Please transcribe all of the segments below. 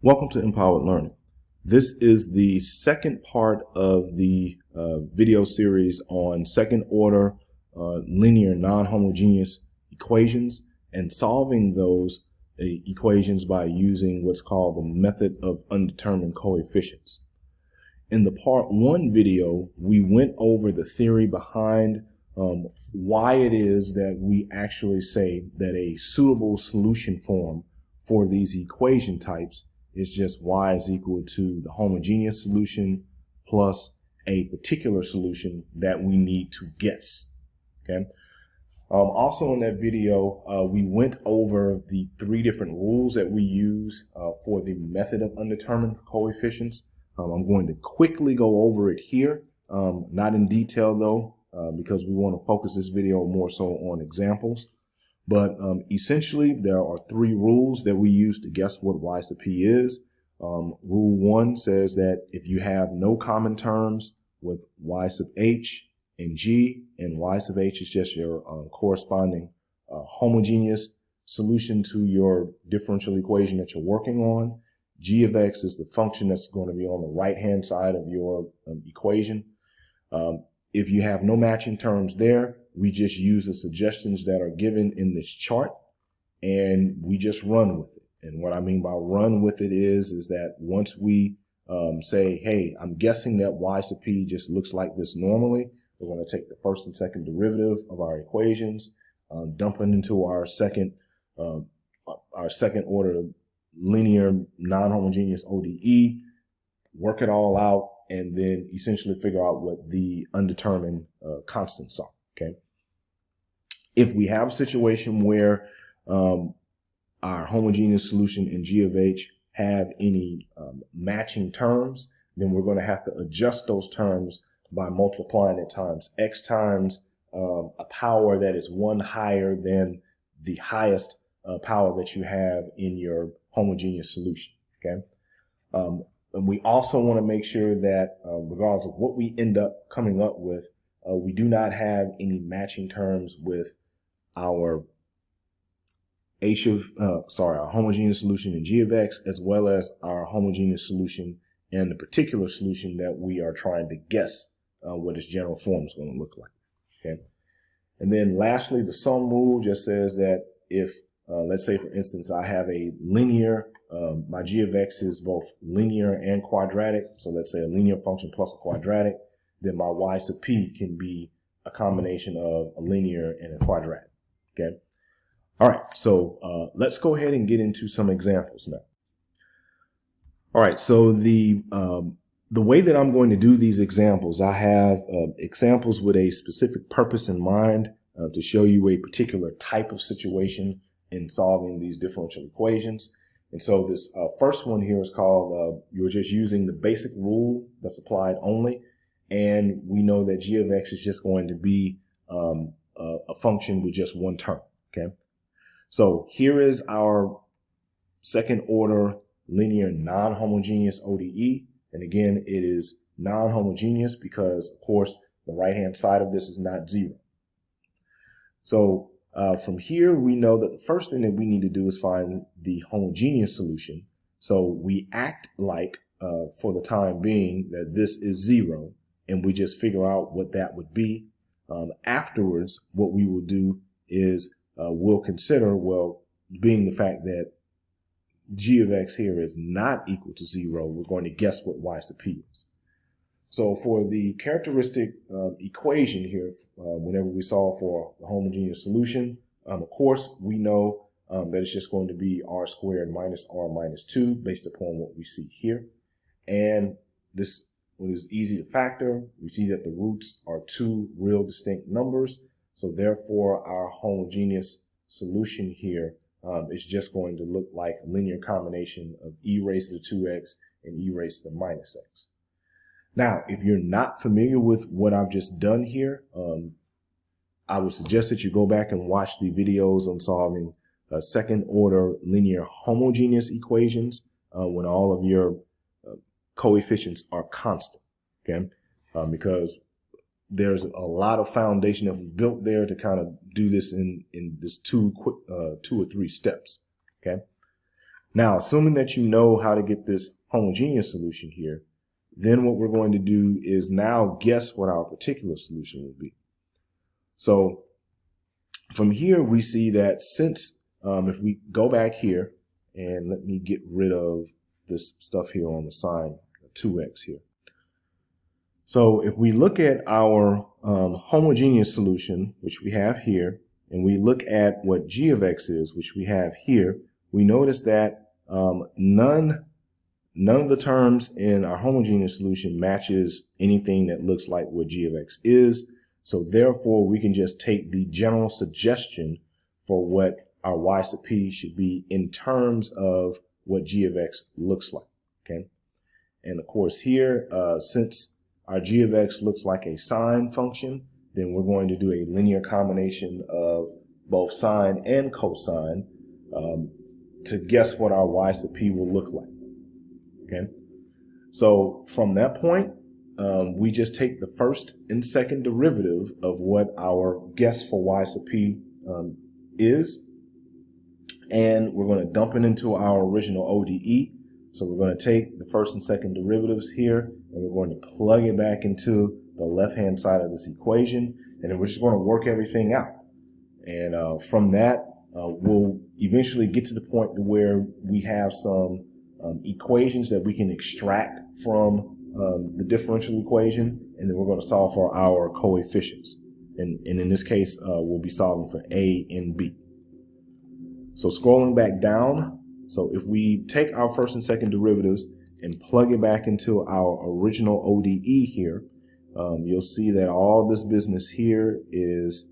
Welcome to Empowered Learning. This is the second part of the video series on second order linear non-homogeneous equations and solving those equations by using what's called the method of undetermined coefficients. In the part one video, we went over the theory behind why it is that we actually say that a suitable solution form for these equation types is just y is equal to the homogeneous solution plus a particular solution that we need to guess. Okay. Also in that video, we went over the three different rules that we use for the method of undetermined coefficients. I'm going to quickly go over it here, not in detail though, because we want to focus this video more so on examples. But essentially, there are three rules that we use to guess what y sub p is. Rule one says that if you have no common terms with y sub h and g, and y sub h is just your corresponding homogeneous solution to your differential equation that you're working on, g of x is the function that's going to be on the right-hand side of your equation. If you have no matching terms there, we just use the suggestions that are given in this chart and we just run with it. And what I mean by run with it is that once we say, hey, I'm guessing that y sub p just looks like this normally, we're going to take the first and second derivative of our equations, dump it into our second order linear non-homogeneous ODE, work it all out, and then essentially figure out what the undetermined constants are. Okay. If we have a situation where our homogeneous solution and g of h have any matching terms, then we're going to have to adjust those terms by multiplying it times x times a power that is one higher than the highest power that you have in your homogeneous solution. Okay. And we also want to make sure that regardless of what we end up coming up with, we do not have any matching terms with our our homogeneous solution in g of x, as well as our homogeneous solution and the particular solution that we are trying to guess what its general form is going to look like. Okay. And then lastly, the sum rule just says that if, let's say for instance, I have a linear, my g of x is both linear and quadratic. So let's say a linear function plus a quadratic, then my y sub p can be a combination of a linear and a quadratic. Okay. All right. So let's go ahead and get into some examples now. All right. So the way that I'm going to do these examples, I have examples with a specific purpose in mind to show you a particular type of situation in solving these differential equations. And so this first one here is called, you're just using the basic rule that's applied only. And we know that g of x is just going to be a function with just one term. Okay. So here is our second order linear non-homogeneous ODE. And again, it is non-homogeneous because, of course, the right-hand side of this is not zero. So from here, we know that the first thing that we need to do is find the homogeneous solution. So we act like, for the time being, that this is zero, and we just figure out what that would be. Afterwards, what we will do is we'll consider, well, being the fact that g of x here is not equal to zero, we're going to guess what y sub p is. So for the characteristic equation here, whenever we solve for the homogeneous solution, of course, we know that it's just going to be r squared minus r minus 2 based upon what we see here. And this one is easy to factor. We see that the roots are two real distinct numbers. So therefore, our homogeneous solution here is just going to look like a linear combination of e raised to the 2x and e raised to the minus x. Now, if you're not familiar with what I've just done here, I would suggest that you go back and watch the videos on solving second order linear homogeneous equations when all of your coefficients are constant. Okay, because there's a lot of foundation that was built there to kind of do this in this two or three steps. Okay. Now, assuming that you know how to get this homogeneous solution here, then what we're going to do is now guess what our particular solution will be. So from here, we see that since if we go back here, and let me get rid of this stuff here on the sign, 2x here. So if we look at our homogeneous solution, which we have here, and we look at what g of x is, which we have here, we notice that none of the terms in our homogeneous solution matches anything that looks like what g of x is. So therefore, we can just take the general suggestion for what our y sub p should be in terms of what g of x looks like. Okay, and of course here, since our g of x looks like a sine function, then we're going to do a linear combination of both sine and cosine to guess what our y sub p will look like. Okay, so from that point, we just take the first and second derivative of what our guess for y sub p is, and we're going to dump it into our original ODE. So we're going to take the first and second derivatives here, and we're going to plug it back into the left-hand side of this equation, and then we're just going to work everything out. And from that, we'll eventually get to the point where we have some equations that we can extract from the differential equation, and then we're going to solve for our coefficients. And in this case, we'll be solving for A and B. So scrolling back down, so if we take our first and second derivatives and plug it back into our original ODE here, you'll see that all this business here is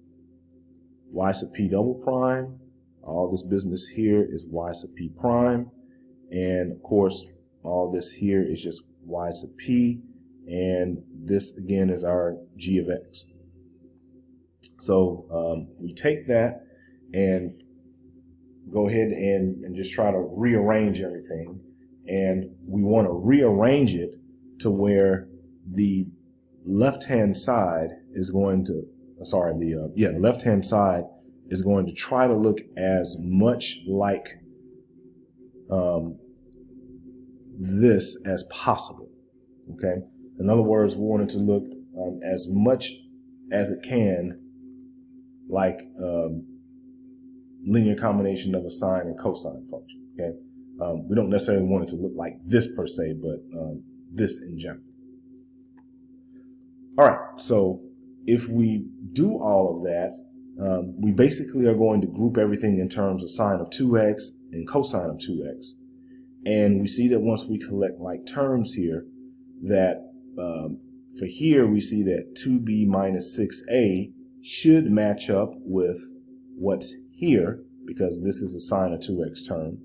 y sub p double prime. All this business here is y sub p prime. And of course, all this here is just y sub p. And this again is our g of x. So we take that and go ahead and just try to rearrange everything. And we want to rearrange it to where the left-hand side is going to, the left-hand side is going to try to look as much like this as possible. Okay. In other words, we want it to look as much as it can like linear combination of a sine and cosine function. Okay. We don't necessarily want it to look like this per se, but this in general. All right. So if we do all of that, we basically are going to group everything in terms of sine of 2x and cosine of 2x. And we see that once we collect like terms here, that for here we see that 2b minus 6a should match up with what's here, because this is a sine of 2x term.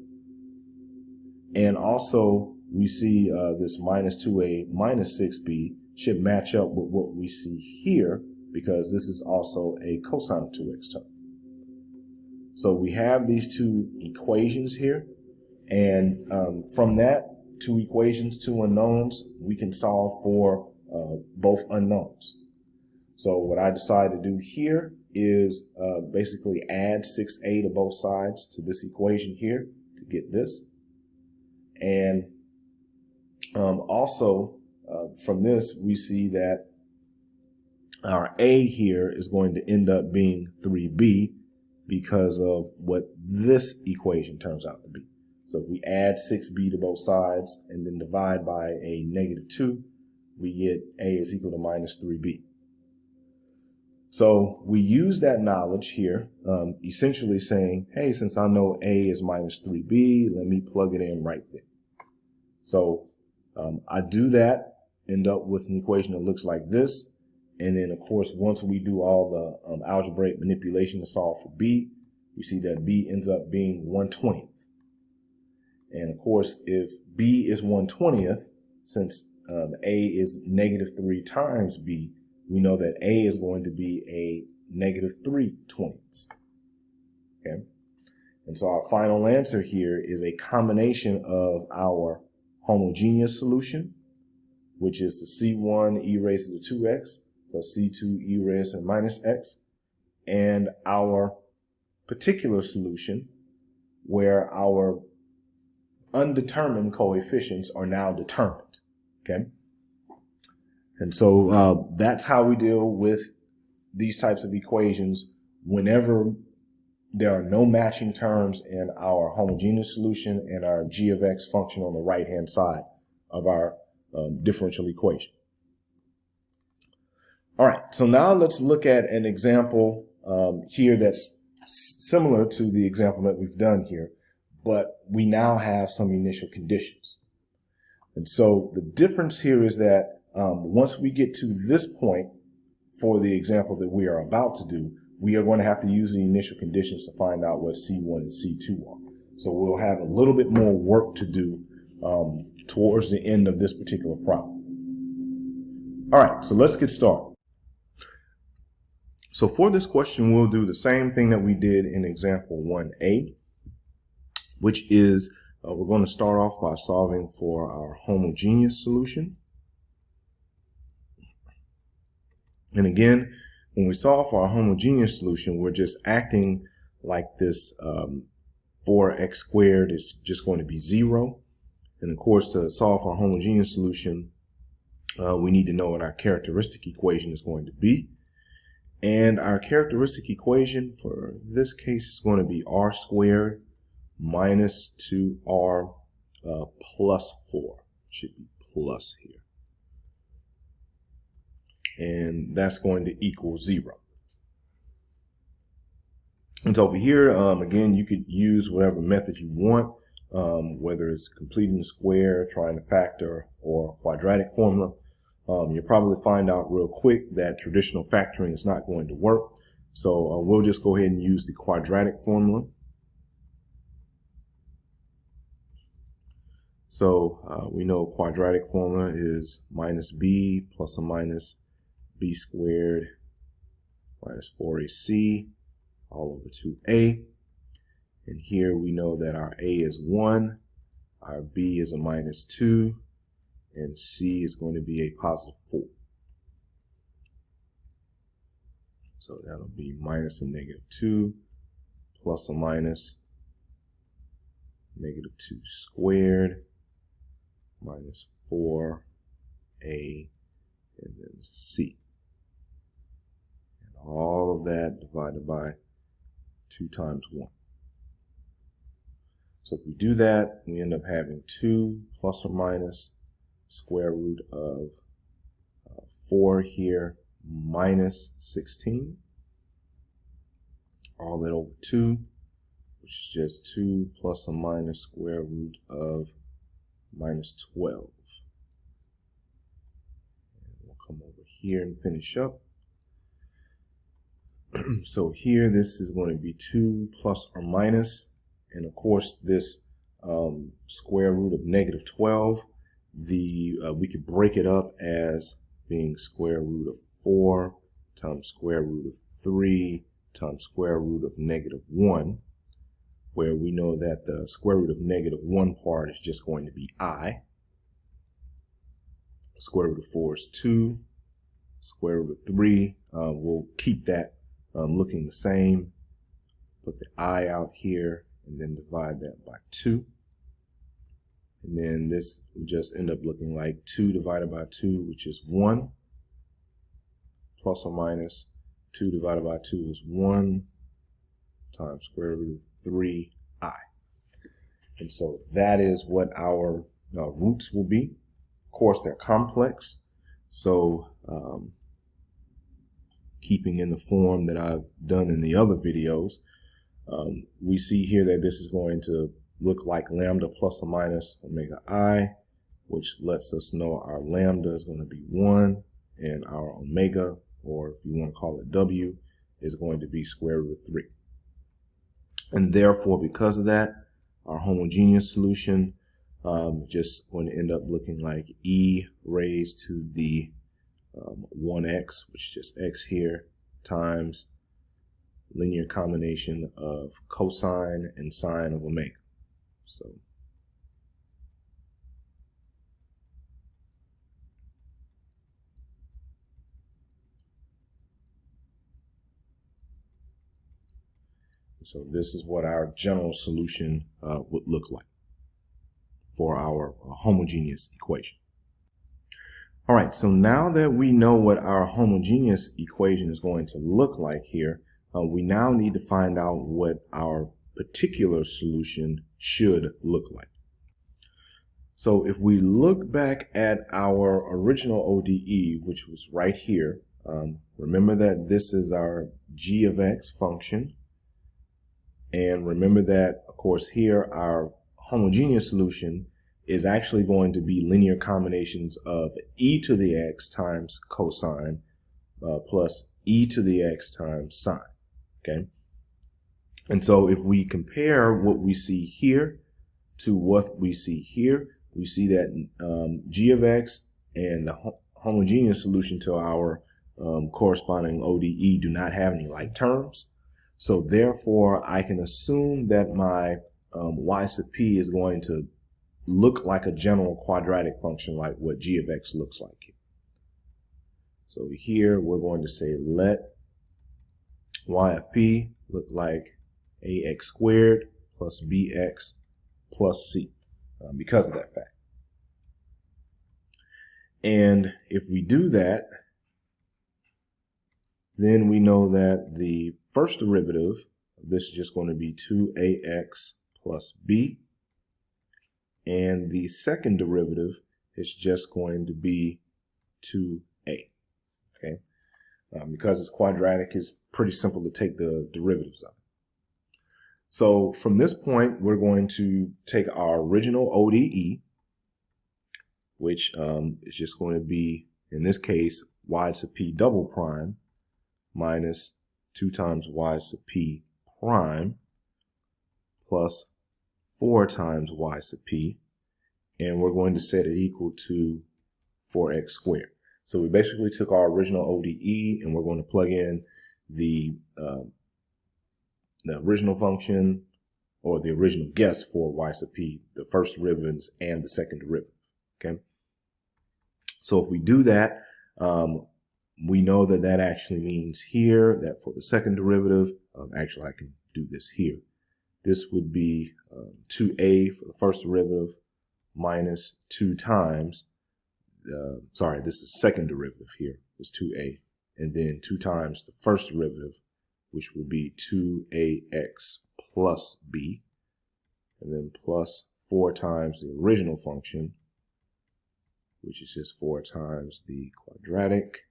And also we see this minus 2a minus 6b should match up with what we see here, because this is also a cosine of 2x term. So we have these two equations here, and from that, two equations, two unknowns, we can solve for both unknowns. So what I decided to do here is basically add 6a to both sides to this equation here to get this. And also from this, we see that our a here is going to end up being 3b because of what this equation turns out to be. So if we add 6b to both sides and then divide by a -2, we get a is equal to minus 3b. So we use that knowledge here, essentially saying, hey, since I know a is minus 3b, let me plug it in right there. So I do that, end up with an equation that looks like this. And then, of course, once we do all the algebraic manipulation to solve for b, we see that b ends up being 1/20th. And of course, if b is 1/20th, since a is -3 times b, we know that a is going to be a -3/20ths. Okay. And so our final answer here is a combination of our homogeneous solution, which is the c1 e raised to the 2x plus c2 e raised to the minus x, and our particular solution, where our undetermined coefficients are now determined. Okay. And so that's how we deal with these types of equations whenever there are no matching terms in our homogeneous solution and our g of x function on the right-hand side of our differential equation. All right, so now let's look at an example here that's similar to the example that we've done here, but we now have some initial conditions. And so the difference here is that once we get to this point for the example that we are about to do, we are going to have to use the initial conditions to find out what C1 and C2 are. So we'll have a little bit more work to do towards the end of this particular problem. All right, so let's get started. So for this question, we'll do the same thing that we did in example 1A, which is we're going to start off by solving for our homogeneous solution. And again, when we solve for our homogeneous solution, we're just acting like this 4x squared is just going to be 0. And of course, to solve for our homogeneous solution, we need to know what our characteristic equation is going to be. And our characteristic equation for this case is going to be r squared minus 2r plus 4. Should be plus here. And that's going to equal 0. And so over here, again, you could use whatever method you want, whether it's completing the square, trying to factor, or quadratic formula. You'll probably find out real quick that traditional factoring is not going to work. So we'll just go ahead and use the quadratic formula. So we know quadratic formula is minus b plus or minus b squared minus 4ac all over 2a. And here we know that our a is 1, our b is a minus 2, and c is going to be a positive 4. So that'll be minus a negative 2 plus or minus negative 2 squared minus 4a and then c. And all of that divided by 2 times 1. So if we do that, we end up having 2 plus or minus square root of 4 here minus 16. All that over 2, which is just 2 plus or minus square root of minus 12. And we'll come over here and finish up. So here this is going to be 2 plus or minus, and of course this square root of negative 12, we could break it up as being square root of 4 times square root of 3 times square root of negative 1, where we know that the square root of negative 1 part is just going to be I. Square root of 4 is 2. Square root of 3, we'll keep that looking the same. Put the I out here and then divide that by 2. And then this will just end up looking like 2 divided by 2, which is 1, plus or minus 2 divided by 2 is 1 times square root of 3i. And so that is what our roots will be. Of course, they're complex. So keeping in the form that I've done in the other videos, we see here that this is going to look like lambda plus or minus omega I, which lets us know our lambda is going to be 1 and our omega, or if you want to call it w, is going to be square root of 3. And therefore, because of that, our homogeneous solution just going to end up looking like e raised to the 1x, which is just x here, times linear combination of cosine and sine of omega. So this is what our general solution would look like. for our homogeneous equation. All right, so now that we know what our homogeneous equation is going to look like here, we now need to find out what our particular solution should look like. So if we look back at our original ODE, which was right here, remember that this is our g of x function. And remember that, of course, here our homogeneous solution is actually going to be linear combinations of e to the x times cosine plus e to the x times sine. Okay. And so if we compare what we see here to what we see here, we see that g of x and the homogeneous solution to our corresponding ODE do not have any like terms. So therefore, I can assume that my y sub p is going to look like a general quadratic function like what g of x looks like here. So here we're going to say let y of p look like ax squared plus bx plus c because of that fact. And if we do that, then we know that the first derivative of this is just going to be 2ax plus b. And the second derivative is just going to be 2a. Okay, because it's quadratic, it's pretty simple to take the derivatives of it. So from this point, we're going to take our original ODE, which is just going to be, in this case, y sub p double prime minus 2 times y sub p prime plus 4 times y sub p, and we're going to set it equal to 4x squared. So we basically took our original ODE and we're going to plug in the original function or the original guess for y sub p, the first derivatives and the second derivative. Okay. So if we do that, we know that that actually means here that for the second derivative, actually I can do this here. This would be 2a for the first derivative minus 2 times, sorry, this is second derivative here, is 2a, and then 2 times the first derivative, which would be 2ax plus b, and then plus 4 times the original function, which is just 4 times the quadratic,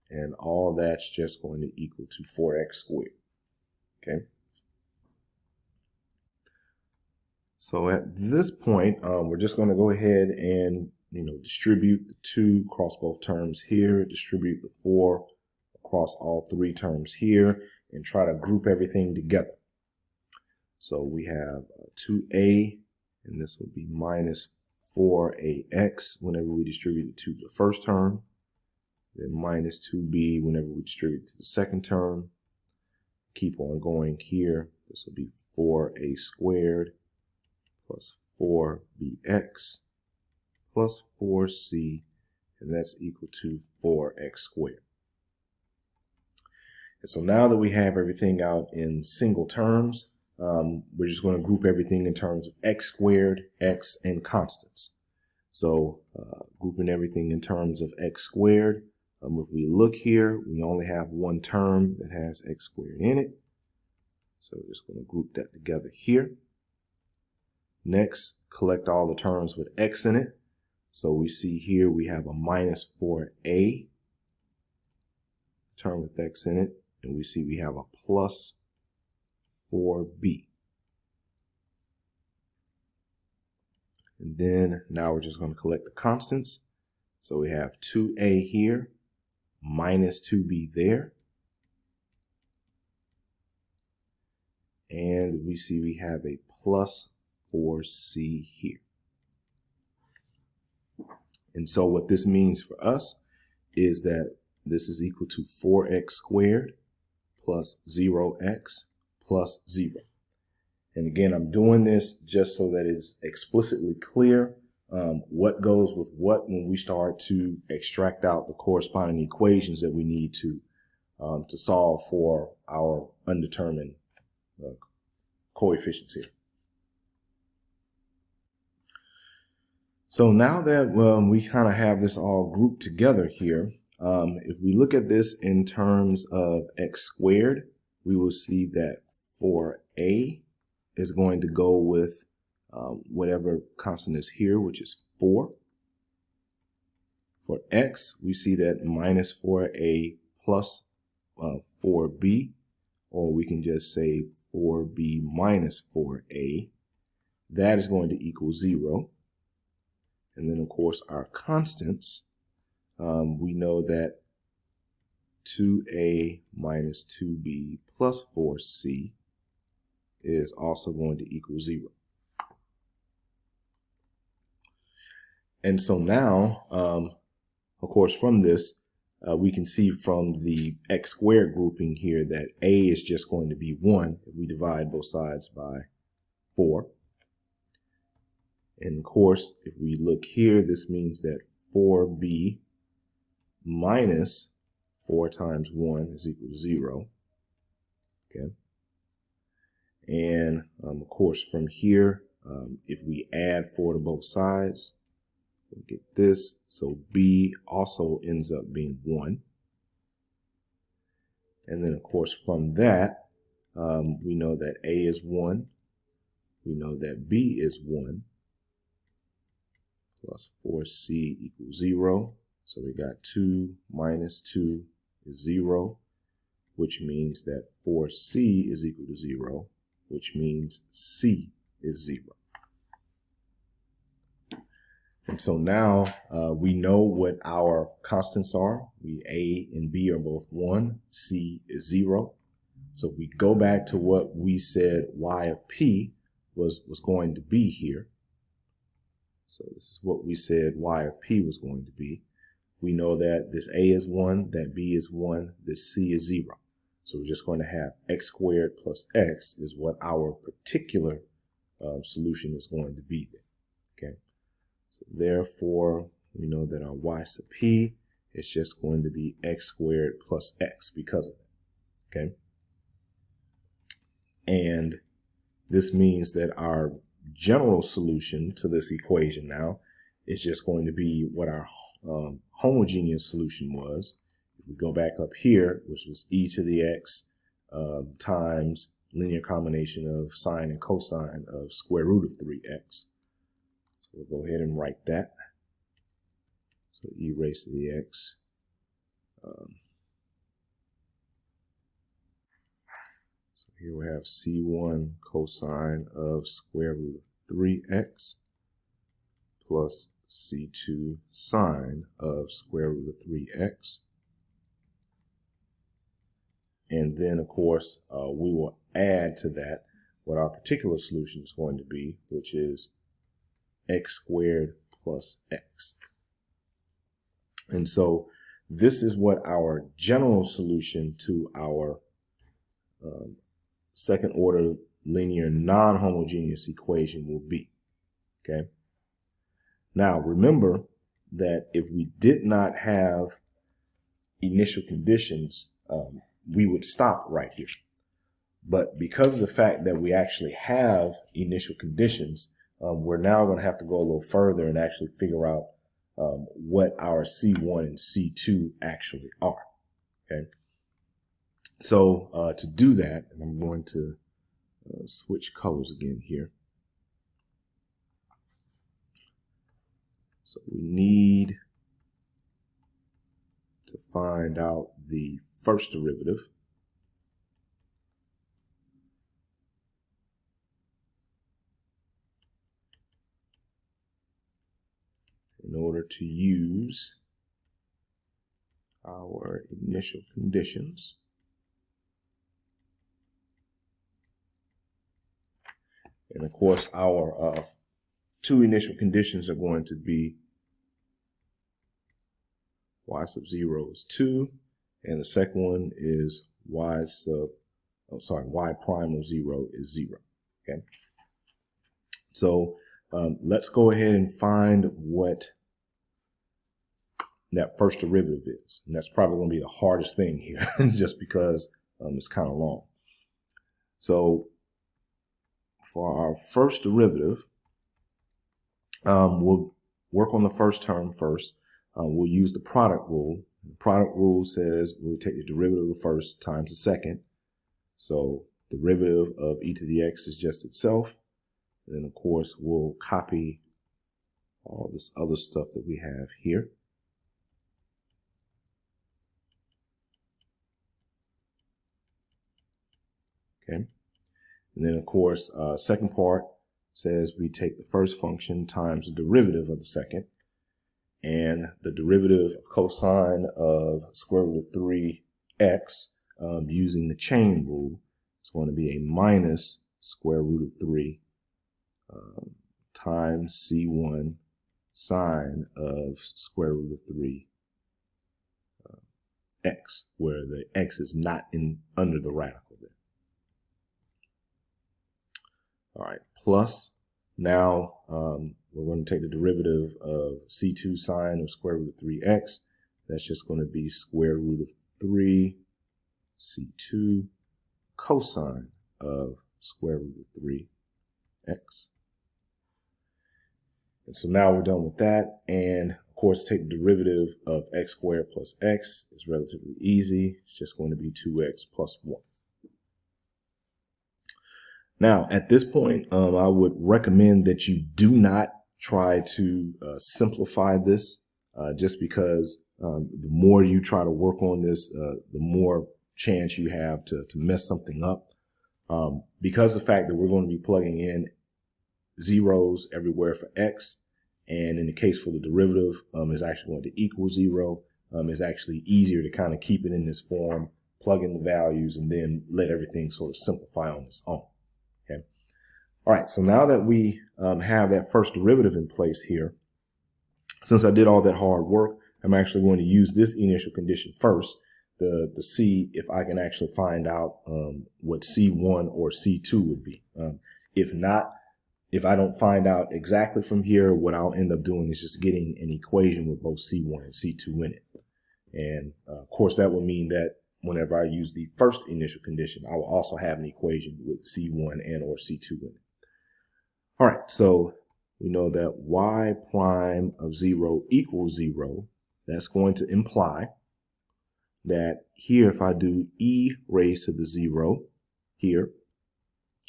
and all that's just going to equal to 4x squared. Okay. So at this point, we're just going to go ahead and distribute the 2 across both terms here, distribute the 4 across all 3 terms here, and try to group everything together. So we have 2a, and this will be minus 4ax whenever we distribute it to the first term, then minus 2b whenever we distribute it to the second term. Keep on going here. This will be 4a squared plus 4bx plus 4c, and that's equal to 4x squared. And so now that we have everything out in single terms, we're just going to group everything in terms of x squared, x, and constants. So grouping everything in terms of x squared, if we look here, we only have one term that has x squared in it. So we're just going to group that together here. Next, collect all the terms with x in it. So we see here we have a minus 4a, term with x in it, and we see we have a plus 4b. And then now we're just going to collect the constants. So we have 2a here, minus 2b there. And we see we have a plus 4c here. And so what this means for us is that this is equal to 4x squared plus 0x plus 0. And again, I'm doing this just so that it's explicitly clear what goes with what when we start to extract out the corresponding equations that we need to solve for our undetermined coefficients here. So now that we kind of have this all grouped together here, if we look at this in terms of x squared, we will see that for a is going to go with whatever constant is here, which is 4. For x, we see that minus 4a plus 4b, or we can just say 4b minus 4a. That is going to equal 0. And then, of course, our constants, we know that 2a minus 2b plus 4c is also going to equal 0. And so now, of course, from this, we can see from the x squared grouping here that a is just going to be 1 if we divide both sides by 4. And of course, if we look here, this means that 4b minus 4 times 1 is equal to 0. Okay. And of course, from here, if we add 4 to both sides, we'll get this. So b also ends up being 1. And then, of course, from that, we know that a is 1. We know that b is 1. Plus 4c equals 0. So we got 2 minus 2 is 0, which means that 4c is equal to 0, which means c is 0. And so now we know what our constants are. A and b are both 1, c is 0. So we go back to what we said y of p was going to be here. So this is what we said y of p was going to be. We know that this a is 1, that b is 1, this c is 0. So we're just going to have x squared plus x is what our particular solution is going to be there. Okay. So therefore, we know that our y sub p is just going to be x squared plus x because of that. Okay. And this means that our general solution to this equation now is just going to be what our homogeneous solution was. If we go back up here, which was e to the x times linear combination of sine and cosine of square root of 3x. So we'll go ahead and write that. So e raised to the x. So here we have c1 cosine of square root of 3x plus c2 sine of square root of 3x. And then, of course, we will add to that what our particular solution is going to be, which is x squared plus x. And so this is what our general solution to our second order linear non-homogeneous equation will be. Okay. Now remember that if we did not have initial conditions, we would stop right here. But because of the fact that we actually have initial conditions, we're now going to have to go a little further and actually figure out what our C1 and C2 actually are. Okay. So to do that, and I'm going to switch colors again here. So we need to find out the first derivative. In order to use our initial conditions. And of course, our two initial conditions are going to be y sub 0 is 2, and the second one is y prime of 0 is 0. Okay. So let's go ahead and find what that first derivative is. And that's probably going to be the hardest thing here, just because it's kind of long. So for our first derivative, we'll work on the first term first. We'll use the product rule. The product rule says we'll take the derivative of the first times the second. So derivative of e to the x is just itself. And then, of course, we'll copy all this other stuff that we have here. Okay. And then, of course, second part says we take the first function times the derivative of the second. And the derivative of cosine of square root of 3x using the chain rule is going to be a minus square root of 3 times c1 sine of square root of 3 x, where the x is not under the radical there. All right, plus now we're going to take the derivative of c2 sine of square root of 3x. That's just going to be square root of 3 c2 cosine of square root of 3x. And so now we're done with that. And of course, take the derivative of x squared plus x is relatively easy. It's just going to be 2x plus 1. Now, at this point, I would recommend that you do not try to simplify this, just because the more you try to work on this, the more chance you have to mess something up. Because of the fact that we're going to be plugging in zeros everywhere for x, and in the case for the derivative is actually going to equal 0, it's actually easier to kind of keep it in this form, plug in the values, and then let everything sort of simplify on its own. Okay. All right, so now that we have that first derivative in place here, since I did all that hard work, I'm actually going to use this initial condition first to see if I can actually find out what C1 or C2 would be. If not, if I don't find out exactly from here, what I'll end up doing is just getting an equation with both C1 and C2 in it. And of course, that would mean that whenever I use the first initial condition, I will also have an equation with C1 and or C2 in it. All right, so we know that y prime of 0 equals 0. That's going to imply that here, if I do e raised to the 0 here,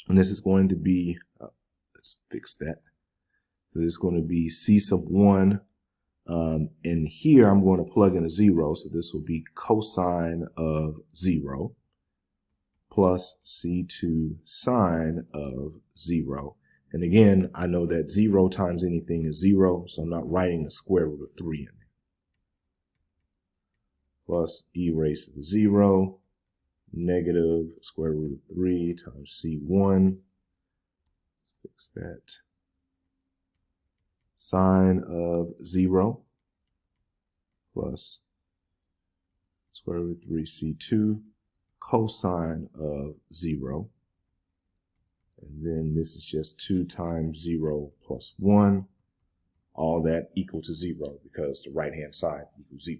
and this is going to be, let's fix that. So this is going to be c sub 1. And here I'm going to plug in a 0. So this will be cosine of 0 plus c2 sine of 0. And again, I know that 0 times anything is 0, so I'm not writing the square root of 3 in there. Plus e raised to the 0 negative square root of 3 times c1. Let's fix that. Sine of 0 plus square root of 3c2 cosine of 0. And then this is just 2 times 0 plus 1. All that equal to 0 because the right-hand side equals 0.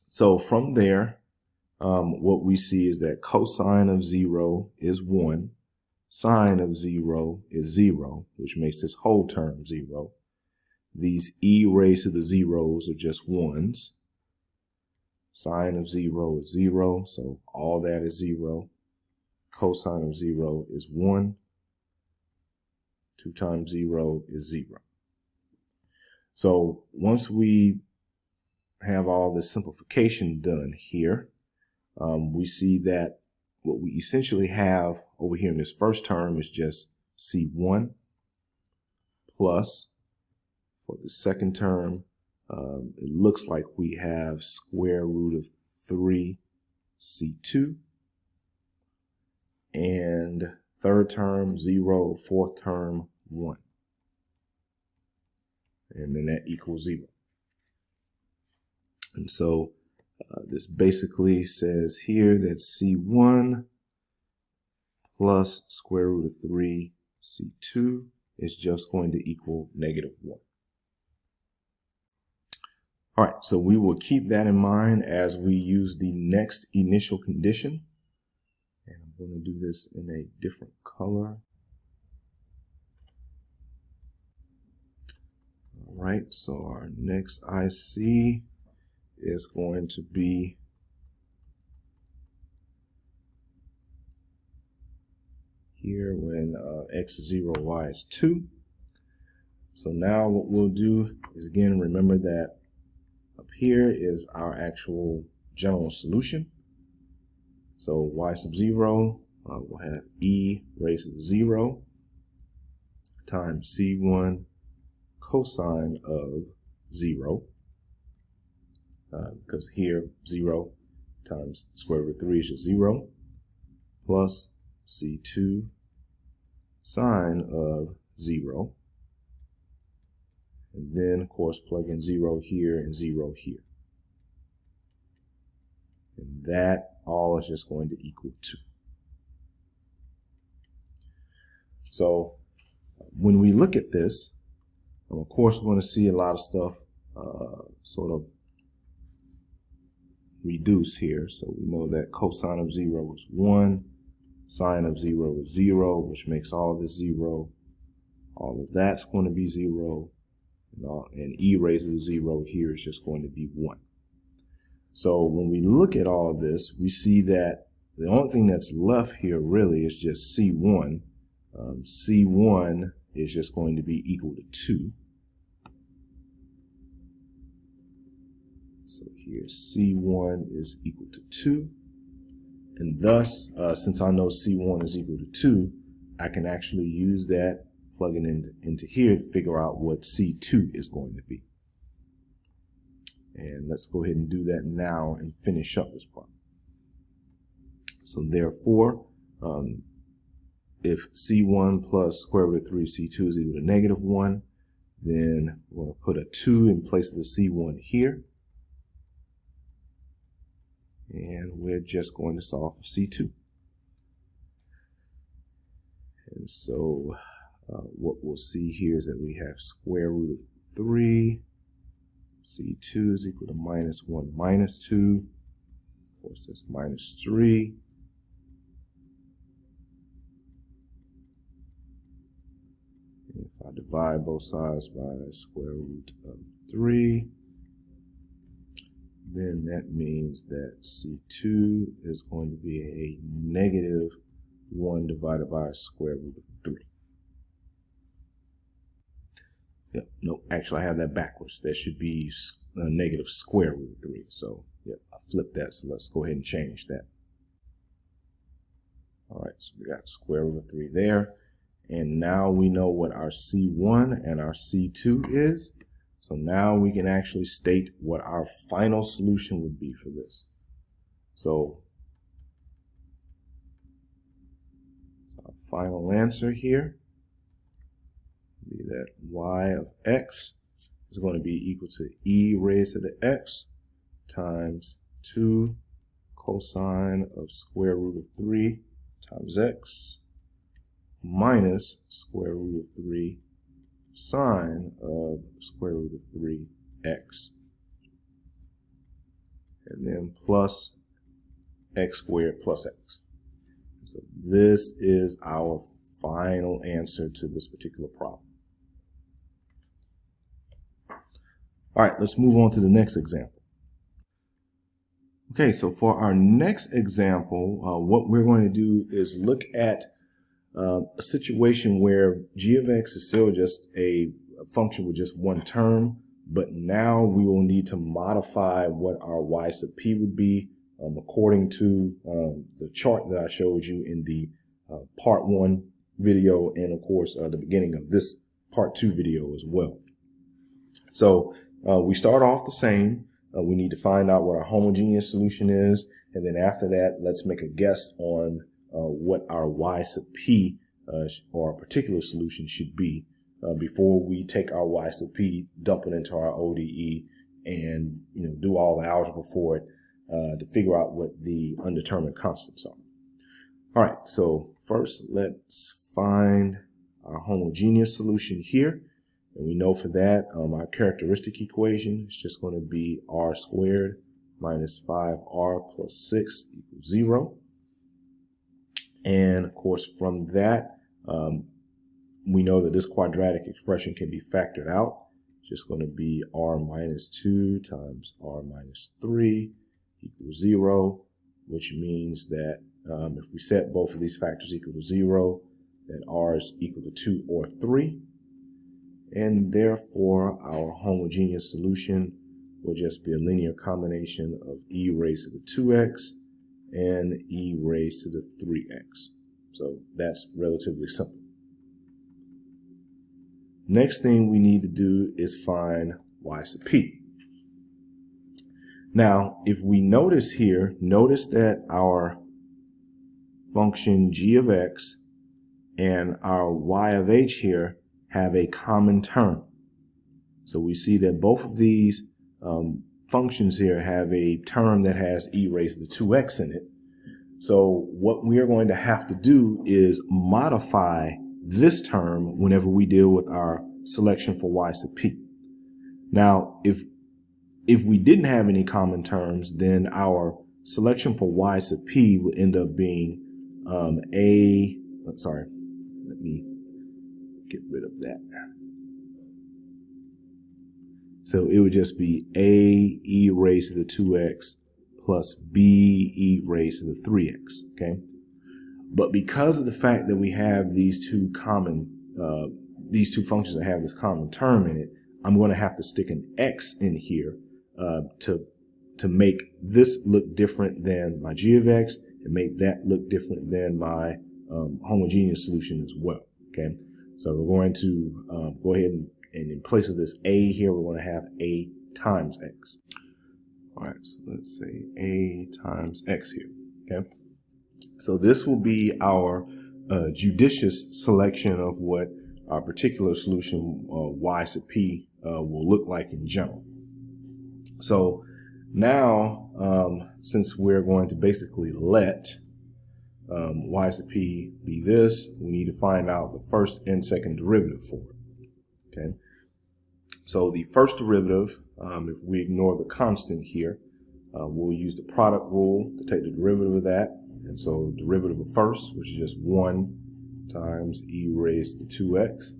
So from there, what we see is that cosine of 0 is 1. Sine of 0 is 0, which makes this whole term 0. These e raised to the zeros are just 1s. Sine of 0 is 0, so all that is 0. Cosine of 0 is 1. 2 times 0 is 0. So once we have all this simplification done here, we see that what we essentially have over here in this first term is just C1 plus, for the second term, it looks like we have square root of 3 C2, and third term 0, fourth term 1, and then that equals 0. And so this basically says here that C1 plus square root of 3 C2 is just going to equal negative 1. All right, so we will keep that in mind as we use the next initial condition. And I'm going to do this in a different color. right, so our next IC is going to be here when x is 0, y is 2. So now what we'll do is, again, remember that up here is our actual general solution. So y sub 0, we'll have e raised to the 0 times c1 cosine of 0, because here 0 times square root of 3 is just 0, plus c2 sine of 0, and then of course plug in 0 here and 0 here, and that all is just going to equal 2. So when we look at this, of course we're going to see a lot of stuff sort of reduce here. So we know that cosine of 0 is 1, sine of 0 is 0, which makes all of this 0. All of that's going to be 0, and e raised to 0 here is just going to be 1. So when we look at all of this, we see that the only thing that's left here really is just c1. C1 is just going to be equal to 2. So here C1 is equal to 2. And thus, since I know C1 is equal to 2, I can actually use that, plug it into here to figure out what C2 is going to be. And let's go ahead and do that now and finish up this problem. So therefore, if C1 plus square root of 3C2 is equal to -1, then we're going to put a 2 in place of the C1 here. And we're just going to solve for C2. And so what we'll see here is that we have square root of 3. C2 is equal to -1 minus 2. Of course, that's minus 3. And if I divide both sides by square root of 3, then that means that C2 is going to be a -1 divided by square root of 3. Yep, nope, actually I have that backwards. That should be a negative square root of 3. So, yep, I flipped that, so let's go ahead and change that. All right, so we got square root of 3 there. And now we know what our C1 and our C2 is. So now we can actually state what our final solution would be for this. So our final answer here would be that y of x is going to be equal to e raised to the x times 2 cosine of square root of 3 times x minus square root of 3 sine of square root of 3x, and then plus x squared plus x. So this is our final answer to this particular problem. All right, let's move on to the next example. Okay, so for our next example, what we're going to do is look at a situation where g of x is still just a function with just one term, but now we will need to modify what our y sub p would be according to the chart that I showed you in the part 1 video, and of course the beginning of this part 2 video as well. So we start off the same. We need to find out what our homogeneous solution is, and then after that, let's make a guess on what our y sub p or a particular solution should be before we take our y sub p, dump it into our ODE, and do all the algebra for it to figure out what the undetermined constants are. All right, so first let's find our homogeneous solution here, and we know for that our characteristic equation is just going to be r squared minus 5r plus 6 equals 0. And of course, from that, we know that this quadratic expression can be factored out. just going to be r minus 2 times r minus 3 equals 0, which means that if we set both of these factors equal to 0, that r is equal to 2 or 3. And therefore, our homogeneous solution will just be a linear combination of e raised to the 2x and e raised to the 3x. So that's relatively simple. Next thing we need to do is find y sub p. Now, if we notice here, notice that our function g of x and our y of h here have a common term. So we see that both of these functions here have a term that has e raised to the 2x in it. So what we are going to have to do is modify this term whenever we deal with our selection for y sub p. Now, if we didn't have any common terms, then our selection for y sub p would end up being let me get rid of that. So it would just be a e raised to the 2x plus b e raised to the 3x, okay? But because of the fact that we have these two functions that have this common term in it, I'm going to have to stick an x in here to make this look different than my g of x and make that look different than my homogeneous solution as well, okay? So we're going to go ahead and in place of this a here, we're going to have a times x. All right, so let's say a times x here, okay? So this will be our judicious selection of what our particular solution y sub p will look like in general. So now, since we're going to basically let y sub p be this, we need to find out the first and second derivative for it. Okay, so the first derivative, if we ignore the constant here, we'll use the product rule to take the derivative of that. And so derivative of first, which is just 1 times e raised to 2x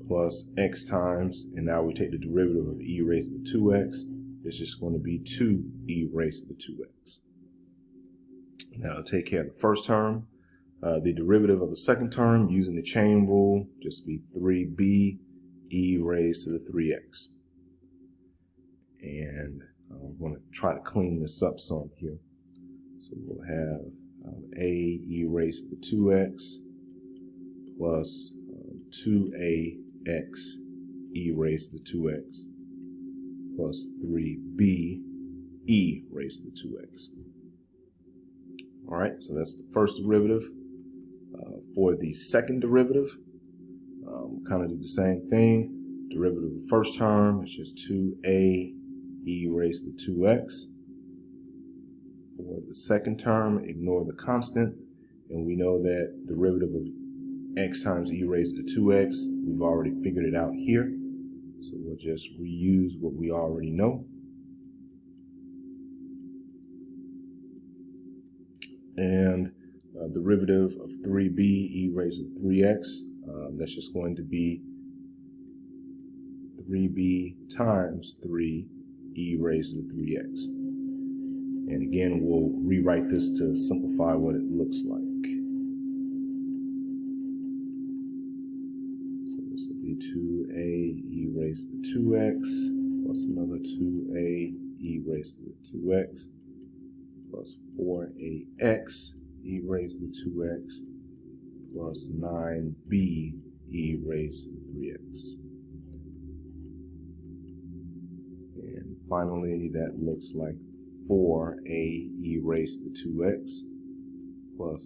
plus x times, and now we take the derivative of e raised to 2x, it's just going to be 2 e raised to 2x. That'll take care of the first term. The derivative of the second term using the chain rule, just be 3b e raised to the 3x. And I'm going to try to clean this up some here. So we'll have a e raised to the 2x plus 2ax e raised to the 2x plus 3b e raised to the 2x. All right, so that's the first derivative. For the second derivative, we'll kind of do the same thing. Derivative of the first term is just 2a e raised to the 2x. For the second term, ignore the constant, and we know that derivative of x times e raised to the 2x, we've already figured it out here. So we'll just reuse what we already know. And derivative of 3b e raised to 3x, that's just going to be 3b times 3 e raised to 3x. And again, we'll rewrite this to simplify what it looks like. So this will be 2a e raised to 2x plus another 2a e raised to 2x plus 4ax e raised to 2x plus 9b e raised to 3x. And finally, that looks like 4a e raised to 2x plus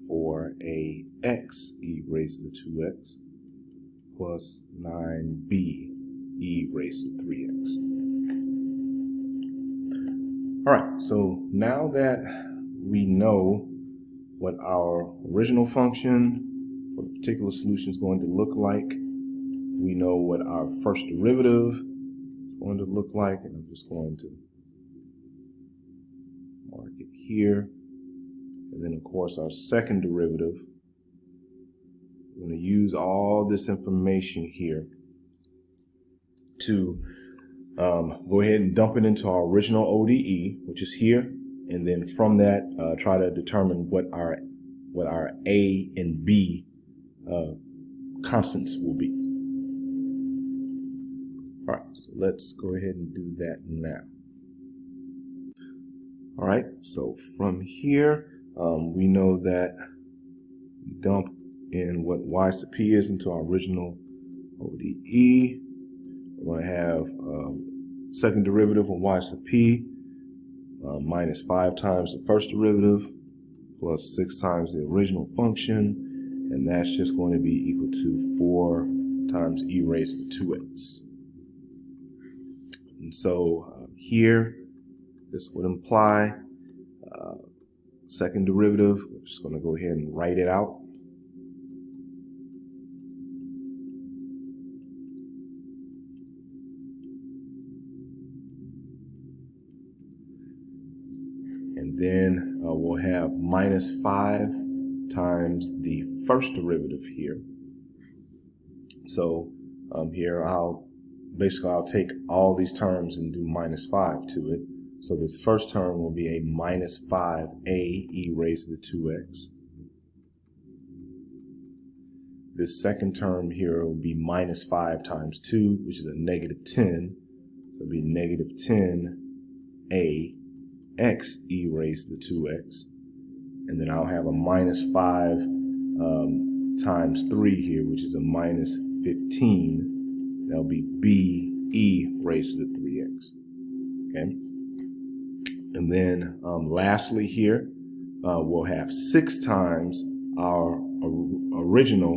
4ax e raised to 2x plus 9b e raised to 3x. All right, so now that we know what our original function for the particular solution is going to look like, we know what our first derivative is going to look like, and I'm just going to mark it here. And then, of course, our second derivative, we're going to use all this information here to go ahead and dump it into our original ODE, which is here, and then from that try to determine what our A and B constants will be. All right, so let's go ahead and do that now. All right, so from here, we know that we dump in what y sub p is into our original ODE. We're going to have second derivative of y sub p minus 5 times the first derivative plus 6 times the original function, and that's just going to be equal to 4 times e raised to the 2x. And so here, this would imply second derivative. We're just going to go ahead and write it out. And then we'll have minus 5 times the first derivative here. So here I'll take all these terms and do minus 5 to it. So this first term will be a minus 5a e raised to the 2x. This second term here will be minus 5 times 2, which is a negative 10. So it'll be negative 10a x e raised to the 2x. And then I'll have a minus 5 times 3 here, which is a minus 15. That'll be b e raised to the 3x. Okay. And then lastly here, we'll have 6 times our original,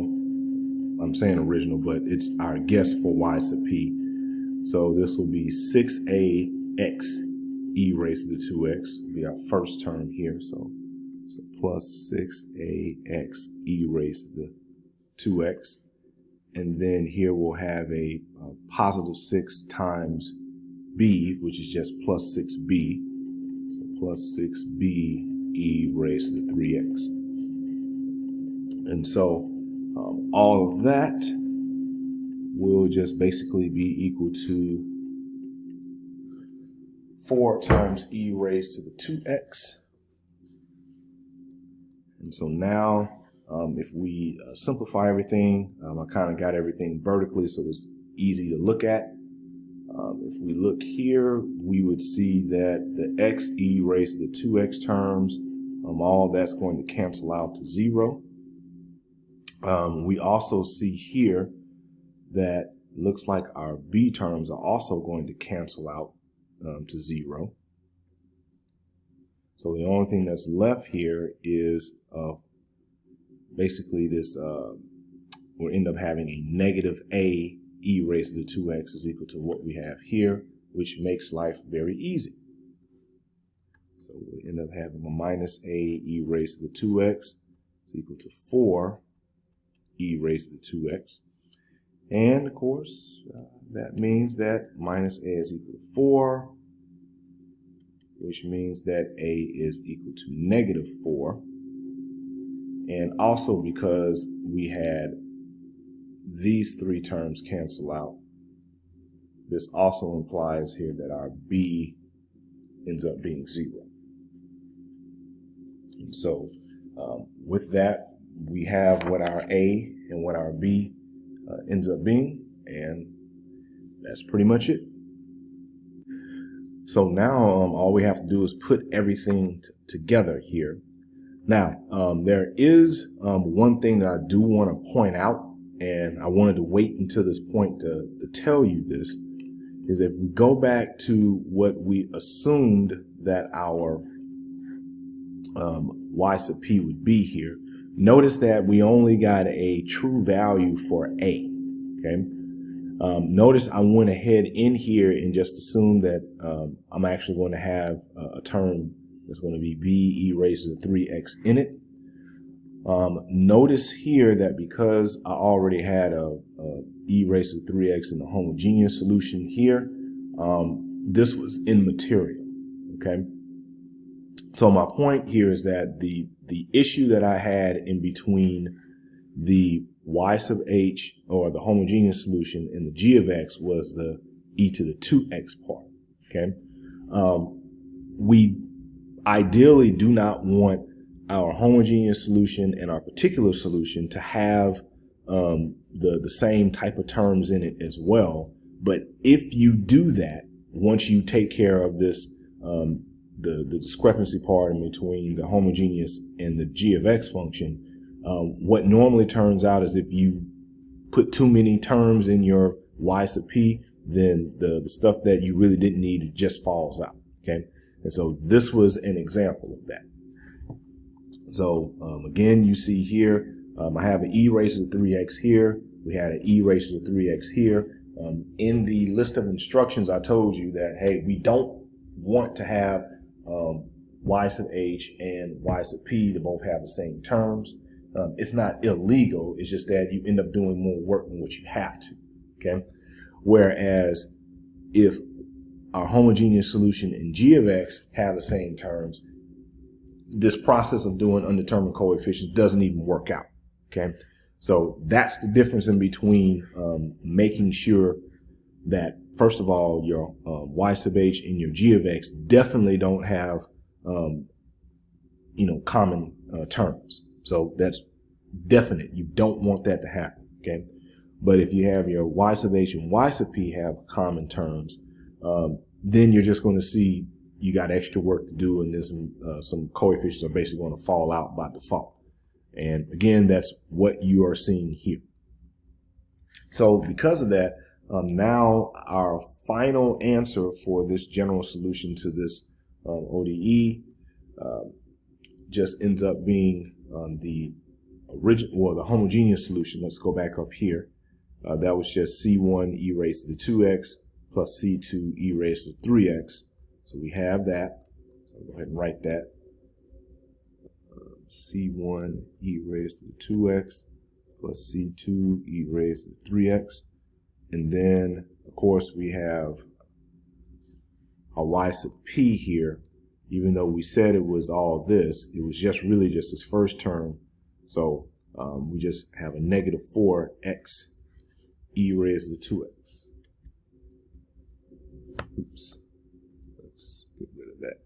I'm saying original, but it's our guess for y sub p. So this will be 6a x e raised to the 2x will be our first term here. So plus 6a x e raised to the 2x. And then here we'll have a positive 6 times b, which is just plus 6b. So plus 6b e raised to the 3x. And so all of that will just basically be equal to 4 times e raised to the 2x. And so now if we simplify everything, I kind of got everything vertically so it's easy to look at. If we look here, we would see that the x e raised to the 2x terms, all that's going to cancel out to 0. We also see here that looks like our b terms are also going to cancel out to 0. So the only thing that's left here is basically this, we'll end up having a negative a e raised to the 2x is equal to what we have here, which makes life very easy. So we end up having a minus a e raised to the 2x is equal to 4 e raised to the 2x. And of course, that means that minus a is equal to 4, which means that a is equal to negative 4. And also because we had these 3 terms cancel out, this also implies here that our b ends up being 0. And so with that, we have what our a and what our b ends up being, and that's pretty much it. So now all we have to do is put everything together here. Now there is one thing that I do want to point out, and I wanted to wait until this point to tell you this, is if we go back to what we assumed that our y sub p would be here, notice that we only got a true value for a. Okay. Notice I went ahead in here and just assumed that I'm actually going to have a term that's going to be b e raised to the 3x in it. Notice here that because I already had a e raised to 3x in the homogeneous solution here, this was immaterial. Okay. So my point here is that the issue that I had in between the y sub h, or the homogeneous solution, and the g of x was the e to the 2x part. Okay, we ideally do not want our homogeneous solution and our particular solution to have the same type of terms in it as well. But if you do that, once you take care of this, the discrepancy part in between the homogeneous and the g of x function, what normally turns out is if you put too many terms in your y sub p, then the stuff that you really didn't need just falls out. Okay, and so this was an example of that. So again, you see here, I have an e raised to the 3x here. We had an e raised to the 3x here. In the list of instructions, I told you that, hey, we don't want to have y sub h and y sub p to both have the same terms. It's not illegal. It's just that you end up doing more work than what you have to. Okay. Whereas if our homogeneous solution and g of x have the same terms, this process of doing undetermined coefficients doesn't even work out. Okay. So that's the difference in between making sure that, first of all, your y sub h and your g of x definitely don't have, common terms. So that's definite. You don't want that to happen. Okay. But if you have your y sub h and y sub p have common terms, then you're just going to see you got extra work to do, and then some coefficients are basically going to fall out by default. And again, that's what you are seeing here. So because of that, now our final answer for this general solution to this ODE just ends up being the original, or the homogeneous solution. Let's go back up here. That was just C1 e raised to the 2x plus C2 e raised to 3x. So we have that. So go ahead and write that. C1 e raised to the 2x plus C2 e raised to the 3x. And then, of course, we have our y sub p here. Even though we said it was all this, it was just really just this first term. So we just have a negative 4x e raised to the 2x. Oops. Let's get rid of that.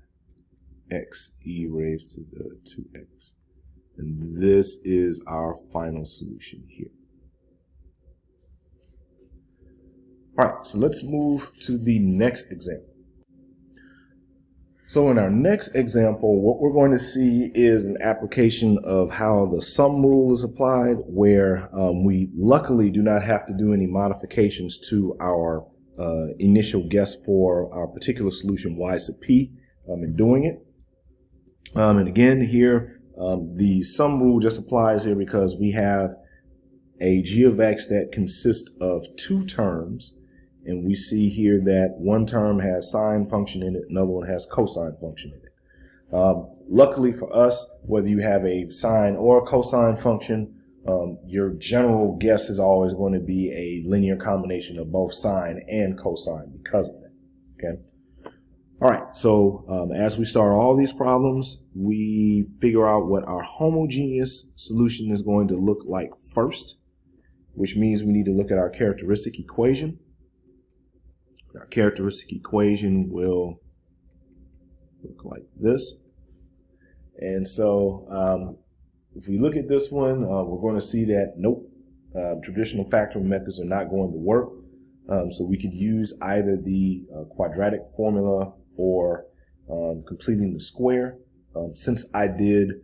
X e raised to the 2x. And this is our final solution here. All right, so let's move to the next example. So in our next example, what we're going to see is an application of how the sum rule is applied, where we luckily do not have to do any modifications to our initial guess for our particular solution y sub p in doing it. And again, here, the sum rule just applies here because we have a g of x that consists of two terms. And we see here that one term has sine function in it, another one has cosine function in it. Luckily for us, whether you have a sine or a cosine function, your general guess is always going to be a linear combination of both sine and cosine because of that. Okay. All right. So as we start all these problems, we figure out what our homogeneous solution is going to look like first, which means we need to look at our characteristic equation. Our characteristic equation will look like this. And so if we look at this one, we're going to see that, nope, traditional factoring methods are not going to work. So we could use either the quadratic formula or completing the square. Since I did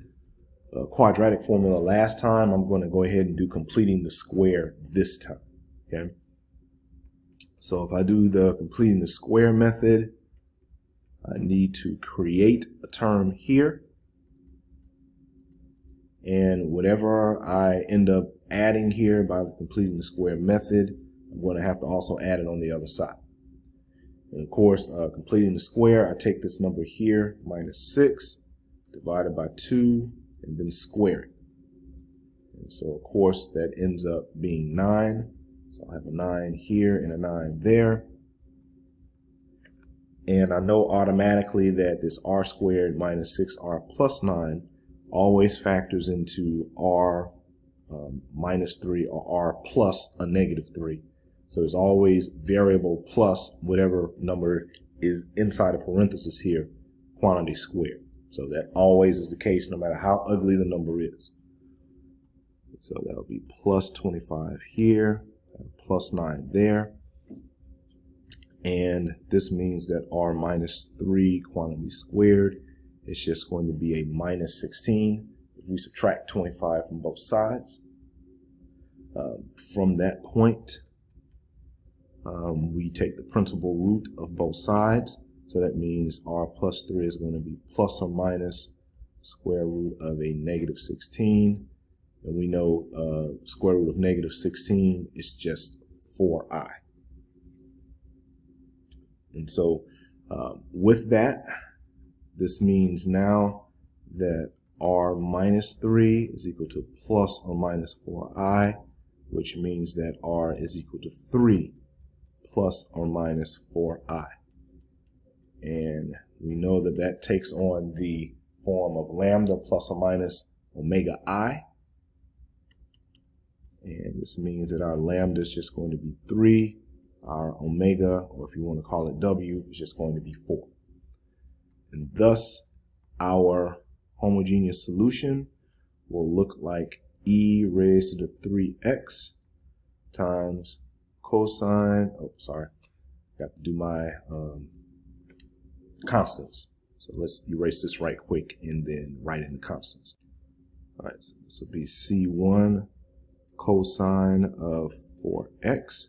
quadratic formula last time, I'm going to go ahead and do completing the square this time. Okay. So if I do the completing the square method, I need to create a term here. And whatever I end up adding here by completing the square method, I'm going to have to also add it on the other side. And of course, completing the square, I take this number here, minus 6, divided by 2, and then square it. And so, of course, that ends up being 9. So I have a 9 here and a 9 there. And I know automatically that this r squared minus 6r plus 9 always factors into r minus 3 or r plus a negative 3. So it's always variable plus whatever number is inside a parenthesis here, quantity squared. So that always is the case no matter how ugly the number is. So that'll be plus 25 here, plus 9 there. And this means that r minus 3 quantity squared is just going to be a minus 16 if we subtract 25 from both sides. From that point, we take the principal root of both sides. So that means r plus 3 is going to be plus or minus square root of a negative 16. And we know square root of negative 16 is just 4i. And so with that, this means now that r minus 3 is equal to plus or minus 4i, which means that r is equal to 3 plus or minus 4i. And we know that that takes on the form of lambda plus or minus omega I. And this means that our lambda is just going to be 3. Our omega, or if you want to call it w, is just going to be 4. And thus, our homogeneous solution will look like e raised to the 3x times cosine, got to do my constants. So let's erase this right quick and then write in the constants. All right, so this will be C1 cosine of 4x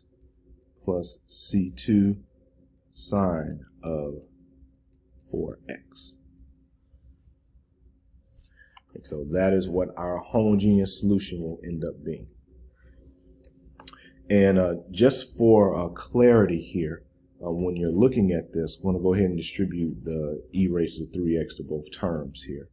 plus C2 sine of 4x. And so that is what our homogeneous solution will end up being. And just for clarity here, when you're looking at this, I want to go ahead and distribute the e raised to 3x to both terms here.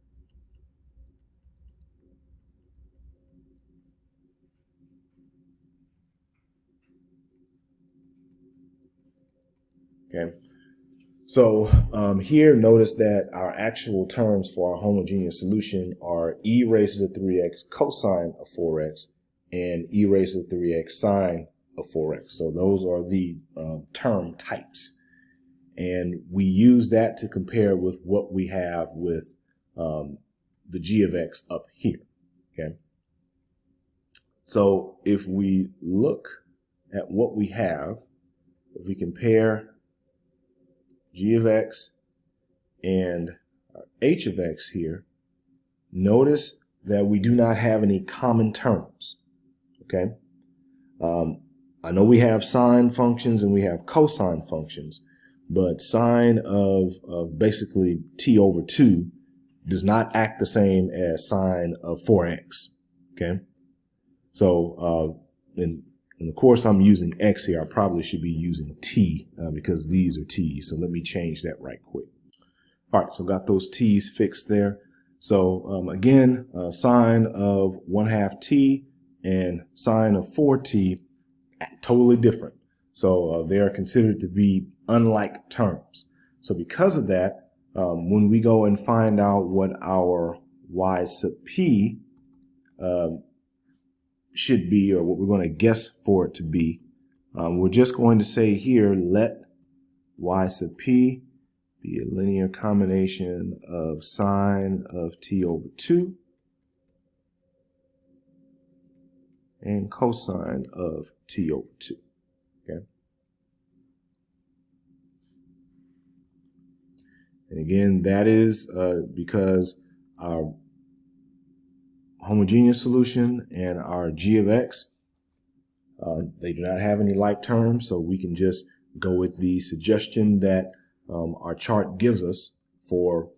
Okay, so here notice that our actual terms for our homogeneous solution are e raised to the 3x cosine of 4x and e raised to the 3x sine of 4x. So those are the term types. And we use that to compare with what we have with the g of x up here. Okay, so if we look at what we have, if we compare g of x and h of x here, notice that we do not have any common terms. Okay, I know we have sine functions and we have cosine functions, but sine of basically t over 2 does not act the same as sine of 4x. Okay, so and of course I'm using x here. I probably should be using t because these are t's. So let me change that right quick. All right, so got those t's fixed there. So again, sine of 1/2 t and sine of 4t, totally different. So they are considered to be unlike terms. So because of that, when we go and find out what our y sub p should be, or what we're going to guess for it to be, we're just going to say here, let y sub p be a linear combination of sine of t over 2 and cosine of t over 2. Okay. And again, that is because our homogeneous solution and our g of x, they do not have any like terms, so we can just go with the suggestion that our chart gives us for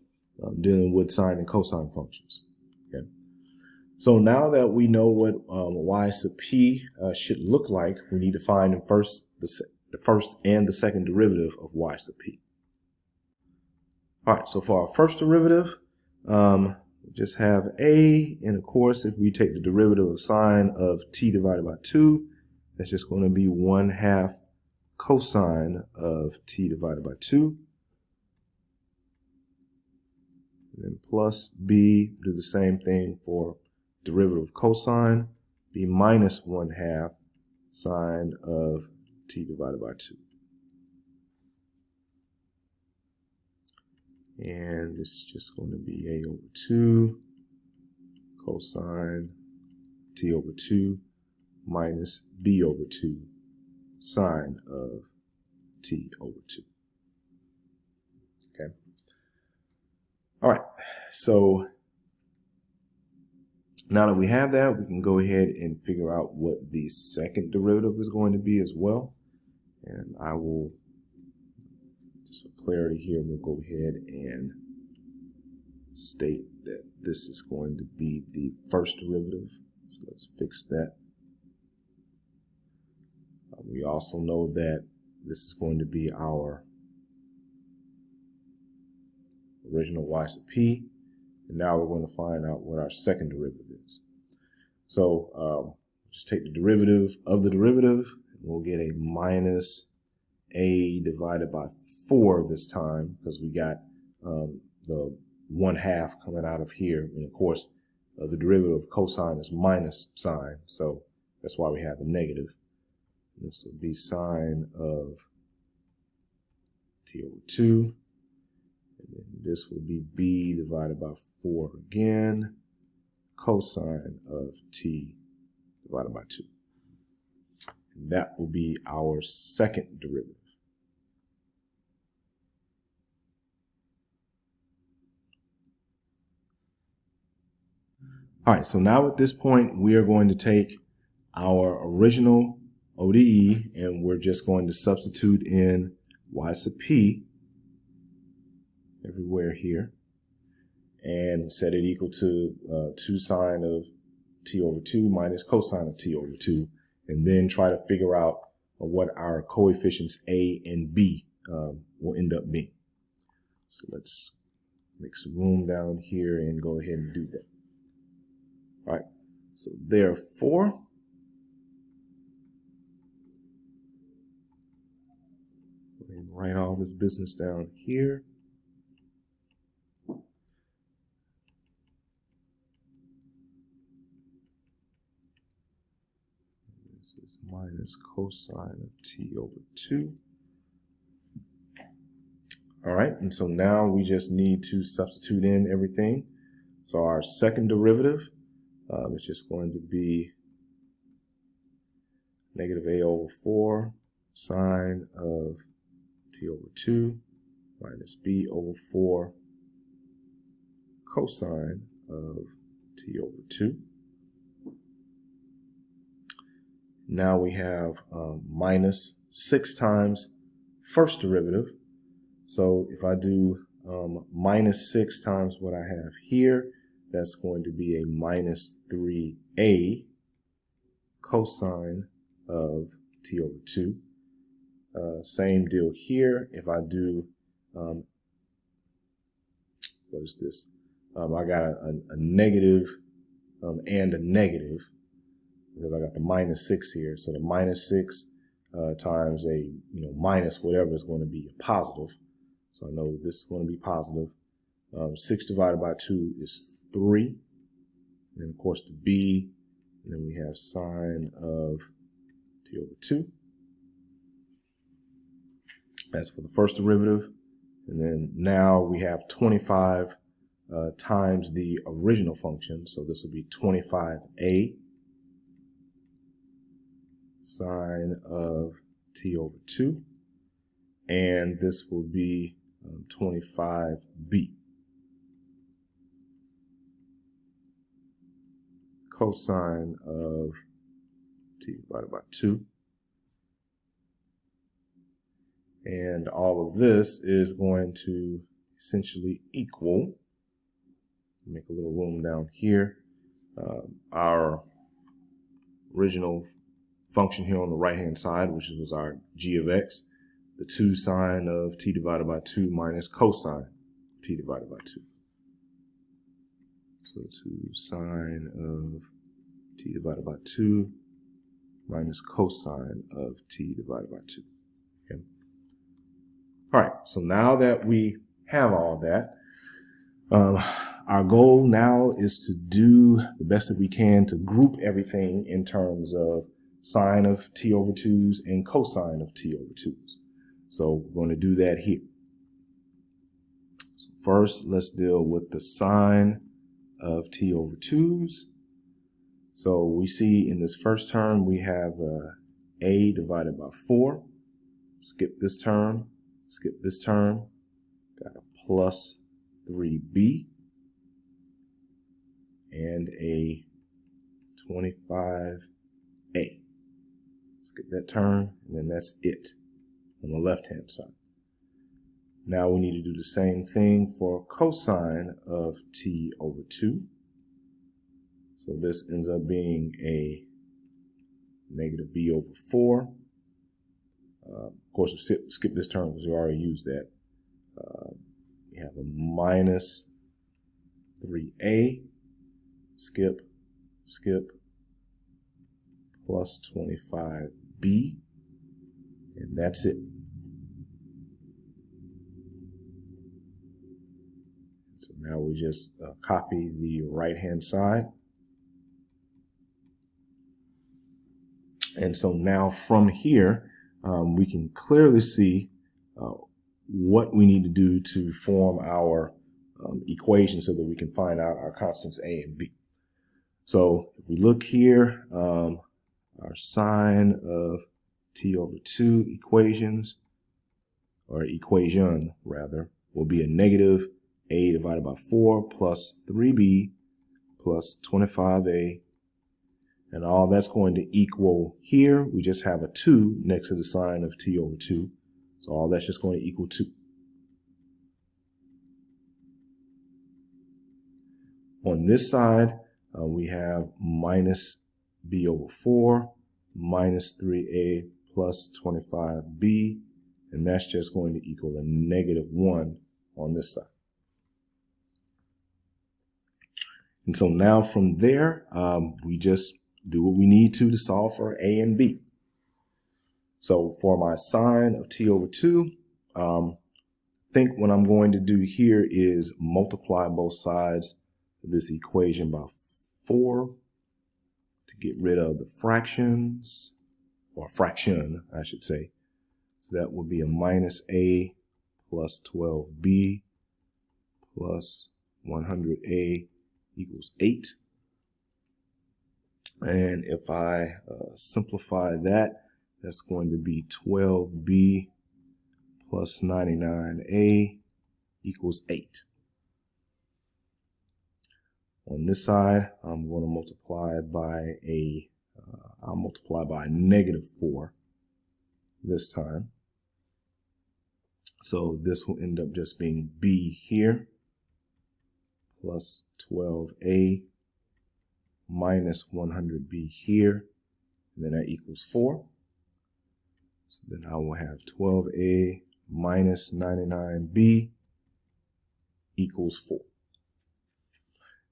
dealing with sine and cosine functions. Okay. So now that we know what y sub p should look like, we need to find the first and the second derivative of y sub p. All right, so for our first derivative, we just have a, and of course, if we take the derivative of sine of t divided by 2, that's just going to be 1/2 cosine of t divided by 2. And then plus b, do the same thing for derivative of cosine, be minus 1/2 sine of t divided by 2. And this is just going to be a over 2 cosine t over 2 minus b over 2 sine of t over 2. Okay. All right. So now that we have that, we can go ahead and figure out what the second derivative is going to be as well. And I will, just for clarity here, we'll go ahead and state that this is going to be the first derivative. So let's fix that. We also know that this is going to be our original y sub p. And now we're going to find out what our second derivative is. So just take the derivative of the derivative, and we'll get a minus a divided by 4 this time, because we got the 1/2 coming out of here. And of course, the derivative of cosine is minus sine, so that's why we have the negative. This will be sine of t over 2. And then this will be b divided by 4 again, cosine of t divided by 2. And that will be our second derivative. All right, so now at this point, we are going to take our original ODE and we're just going to substitute in y sub p everywhere here and set it equal to 2 sine of t over 2 minus cosine of t over 2, and then try to figure out what our coefficients a and b will end up being. So let's make some room down here and go ahead and do that. All right, so therefore, go ahead and write all this business down here. This is minus cosine of t over 2. All right, and so now we just need to substitute in everything. So our second derivative is just going to be negative a over 4 sine of t over 2 minus b over 4 cosine of t over 2. Now we have minus 6 times first derivative. So if I do minus 6 times what I have here, that's going to be a minus 3a cosine of t over 2. Same deal here. If I do, what is this? I got a negative and a negative, because I got the minus 6 here. So the minus 6 times a minus whatever is going to be a positive. So I know this is going to be positive. 6 divided by 2 is 3. And of course the b, and then we have sine of t over 2. That's for the first derivative. And then now we have 25 times the original function. So this will be 25a sine of t over 2. And this will be 25b cosine of t divided by 2. And all of this is going to essentially equal, make a little room down here, our original function here on the right hand side, which was our g of x, the 2 sine of t divided by 2 minus cosine t divided by 2. So 2 sine of t divided by 2 minus cosine of t divided by 2. Okay. All right, so now that we have all that, our goal now is to do the best that we can to group everything in terms of sine of t over 2's and cosine of t over 2's. So we're going to do that here. So first, let's deal with the sine of t over 2's. So we see in this first term we have a divided by 4. Skip this term, got a plus 3b and a 25a. Skip that term, and then that's it on the left-hand side. Now we need to do the same thing for cosine of t over 2. So this ends up being a negative b over 4. Of course, we skip this term because we already used that. We have a minus 3a, skip, plus 25b, and that's it. So now we just copy the right-hand side. And so now from here, we can clearly see what we need to do to form our equation so that we can find out our constants a and b. So if we look here, our sine of t over 2 equation rather, will be a negative a divided by 4 plus 3b plus 25a. And all that's going to equal here, we just have a 2 next to the sine of t over 2. So all that's just going to equal 2. On this side, we have minus b over 4 minus 3a plus 25b. And that's just going to equal a negative 1 on this side. And so now from there, we just do what we need to solve for a and b. So for my sine of t over 2, I think what I'm going to do here is multiply both sides of this equation by 4 to get rid of the fractions, or fraction, I should say. So that would be a minus a plus 12b plus 100a equals 8. And if I simplify that, that's going to be 12b plus 99a equals 8. On this side, I'm going to multiply by I'll multiply by a negative 4 this time. So this will end up just being b here plus 12a minus 100b here, and then that equals 4. So then I will have 12a minus 99b equals 4.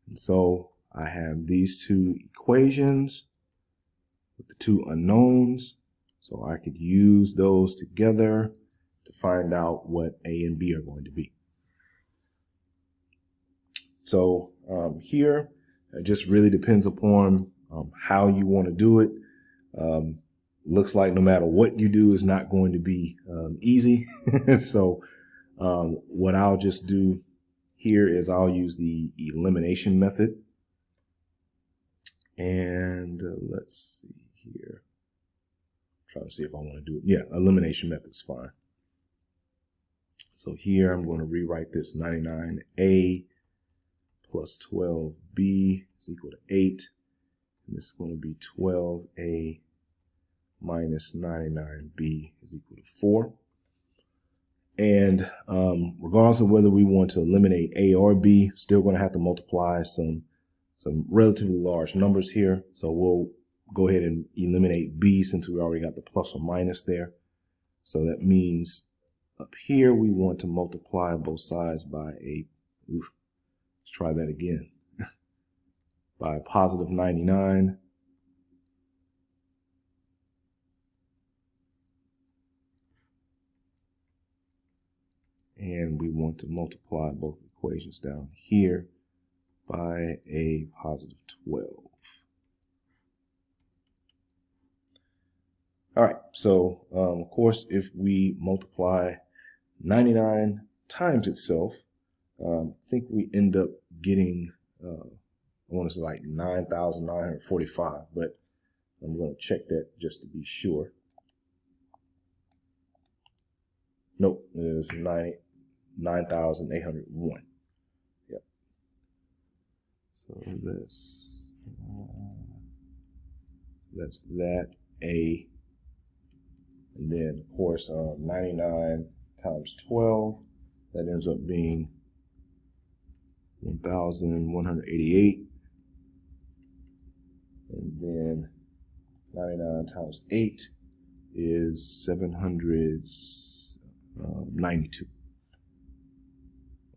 And so I have these two equations with the two unknowns. So I could use those together to find out what a and b are going to be. So here, it just really depends upon how you want to do it. Looks like no matter what you do is not going to be easy. So what I'll just do here is I'll use the elimination method. And let's see here. I'm trying to see if I want to do it. Yeah, elimination method's fine. So here I'm going to rewrite this 99a plus 12b is equal to 8. And this is going to be 12a minus 99b is equal to 4. And regardless of whether we want to eliminate a or b, still going to have to multiply some relatively large numbers here. So we'll go ahead and eliminate b since we already got the plus or minus there. So that means up here we want to multiply both sides by let's try that again, by a positive 99. And we want to multiply both equations down here by a positive 12. All right, so of course, if we multiply 99 times itself, I think we end up getting, I want to say like 9,945, but I'm going to check that just to be sure. Nope, it is 9,801. Yep. So that's that A. And then, of course, 99 times 12, that ends up being 1,188. And then 99 times 8 is 792.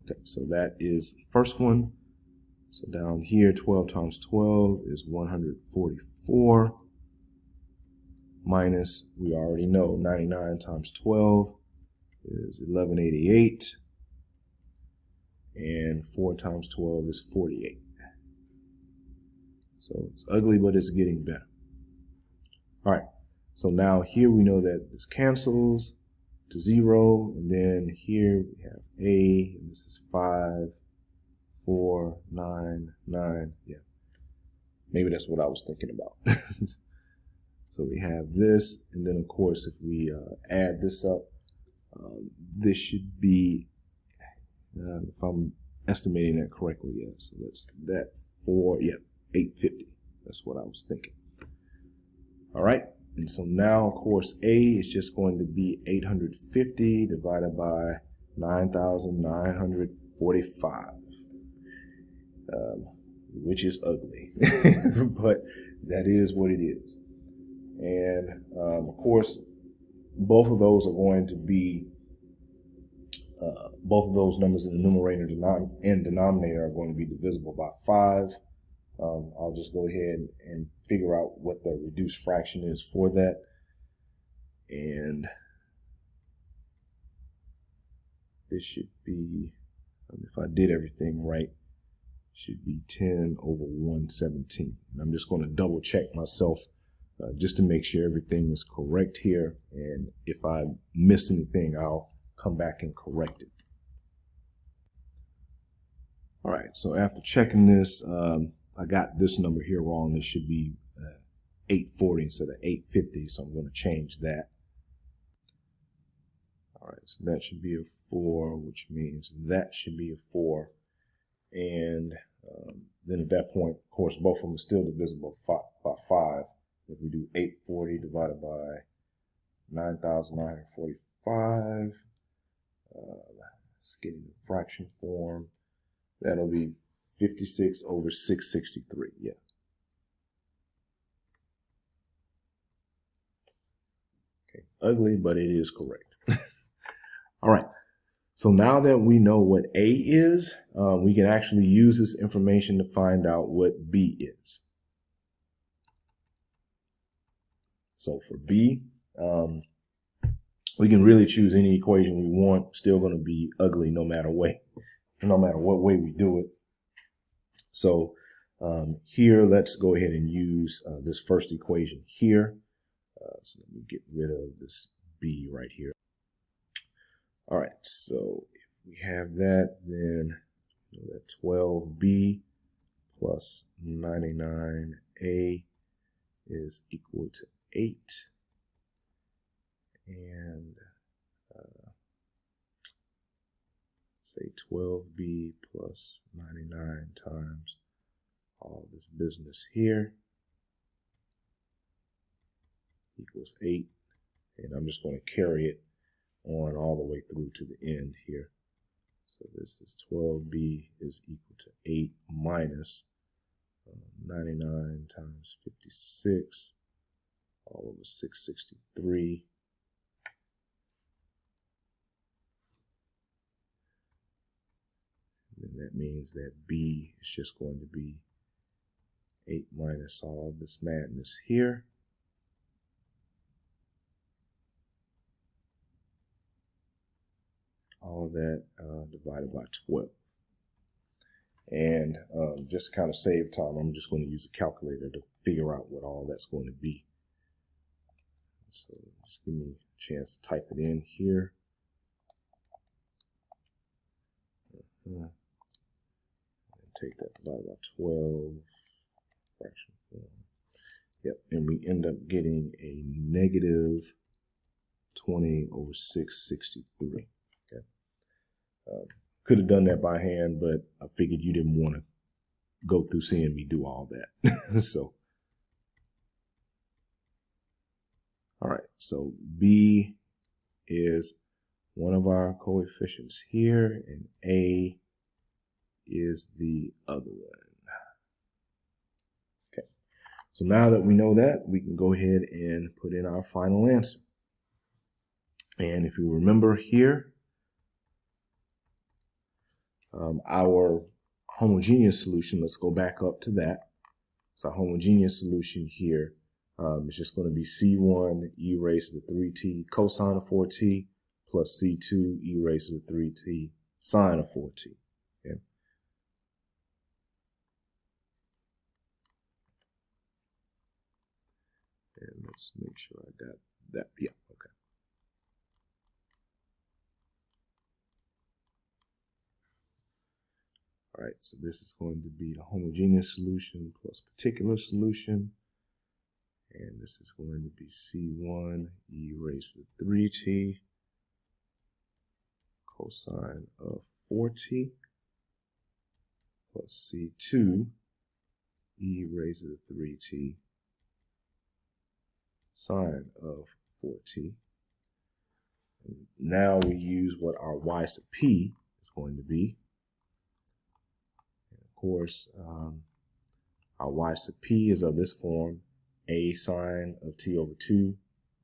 Okay, so that is the first one. So down here, 12 times 12 is 144. Minus, we already know, 99 times 12 is 1188. And 4 times 12 is 48. So it's ugly, but it's getting better. All right, so now here we know that this cancels to 0. And then here we have A, and this is 5, 4, 9, 9. Yeah, maybe that's what I was thinking about. So we have this, and then of course if we add this up, this should be, if I'm estimating that correctly, yeah, so that's that 850. That's what I was thinking. All right, and so now of course A is just going to be 850 divided by 9,945, which is ugly, but that is what it is. And of course, both of those are going to be, both of those numbers in the numerator and denominator are going to be divisible by 5. I'll just go ahead and figure out what the reduced fraction is for that. And this should be, if I did everything right, should be 10 over 117. And I'm just going to double check myself just to make sure everything is correct here. And if I missed anything, I'll come back and correct it. All right, so after checking this, I got this number here wrong. This should be 840 instead of 850, so I'm going to change that. All right, so that should be a 4, which means that should be a 4. And then at that point, of course, both of them are still divisible by 5. If we do 840 divided by 9,945, it's getting the fraction form. That'll be 56 over 663. Yeah. Okay. Ugly, but it is correct. All right. So now that we know what A is, we can actually use this information to find out what B is. So for B, we can really choose any equation we want. Still going to be ugly no matter what way we do it. So here, let's go ahead and use this first equation here. So let me get rid of this B right here. All right, so if we have that, then that 12B plus 99A is equal to 8. And say 12B plus 99 times all this business here equals 8. And I'm just going to carry it on all the way through to the end here. So this is 12B is equal to 8 minus 99 times 56 all over 663. And that means that B is just going to be 8 minus all of this madness here. All of that divided by 12. And just to kind of save time, I'm just going to use a calculator to figure out what all that's going to be. So just give me a chance to type it in here. And take that divided by 12, fraction form. Yep, and we end up getting a negative 20 over 663. Okay. Could have done that by hand, but I figured you didn't want to go through seeing me do all that. So, all right, so B is one of our coefficients here, and A is the other one. Okay, so now that we know that, we can go ahead and put in our final answer. And if you remember here, our homogeneous solution, let's go back up to that. So our homogeneous solution here is just going to be C1 e raised to the 3t cosine of 4t plus C2 e raised to the 3t sine of 4t. Okay. And let's make sure I got that. Yeah, okay. All right, so this is going to be the homogeneous solution plus particular solution. And this is going to be C1 e raised to 3t cosine of 4t plus C2 e raised to the 3t sine of 4t. And now we use what our y sub p is going to be. And of course, our y sub p is of this form: a sine of t over 2,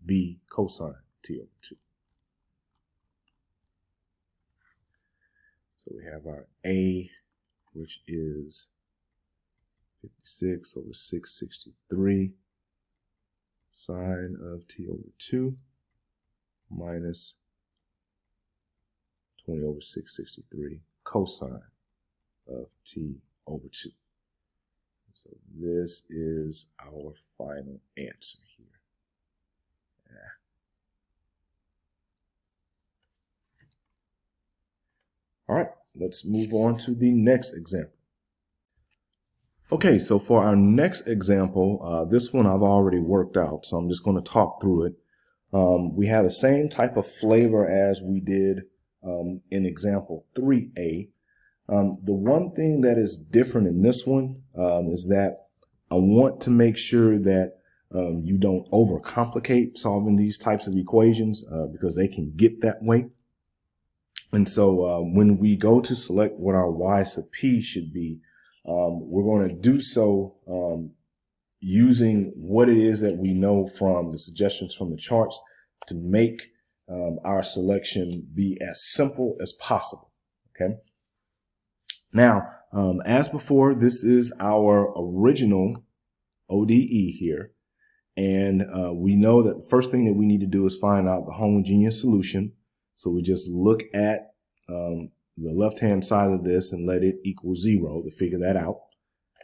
b cosine t over 2. So we have our a, which is 56 over 663 sine of t over 2 minus 20 over 663 cosine of t over 2. So this is our final answer here. All right, let's move on to the next example. Okay, so for our next example, this one I've already worked out, so I'm just going to talk through it. We have the same type of flavor as we did in example 3A. The one thing that is different in this one is that I want to make sure that you don't overcomplicate solving these types of equations because they can get that way. And so when we go to select what our y sub p should be, we're going to do so using what it is that we know from the suggestions from the charts to make our selection be as simple as possible. Okay. Now, as before, this is our original ODE here. And we know that the first thing that we need to do is find out the homogeneous solution. So we just look at the left-hand side of this and let it equal 0 to figure that out.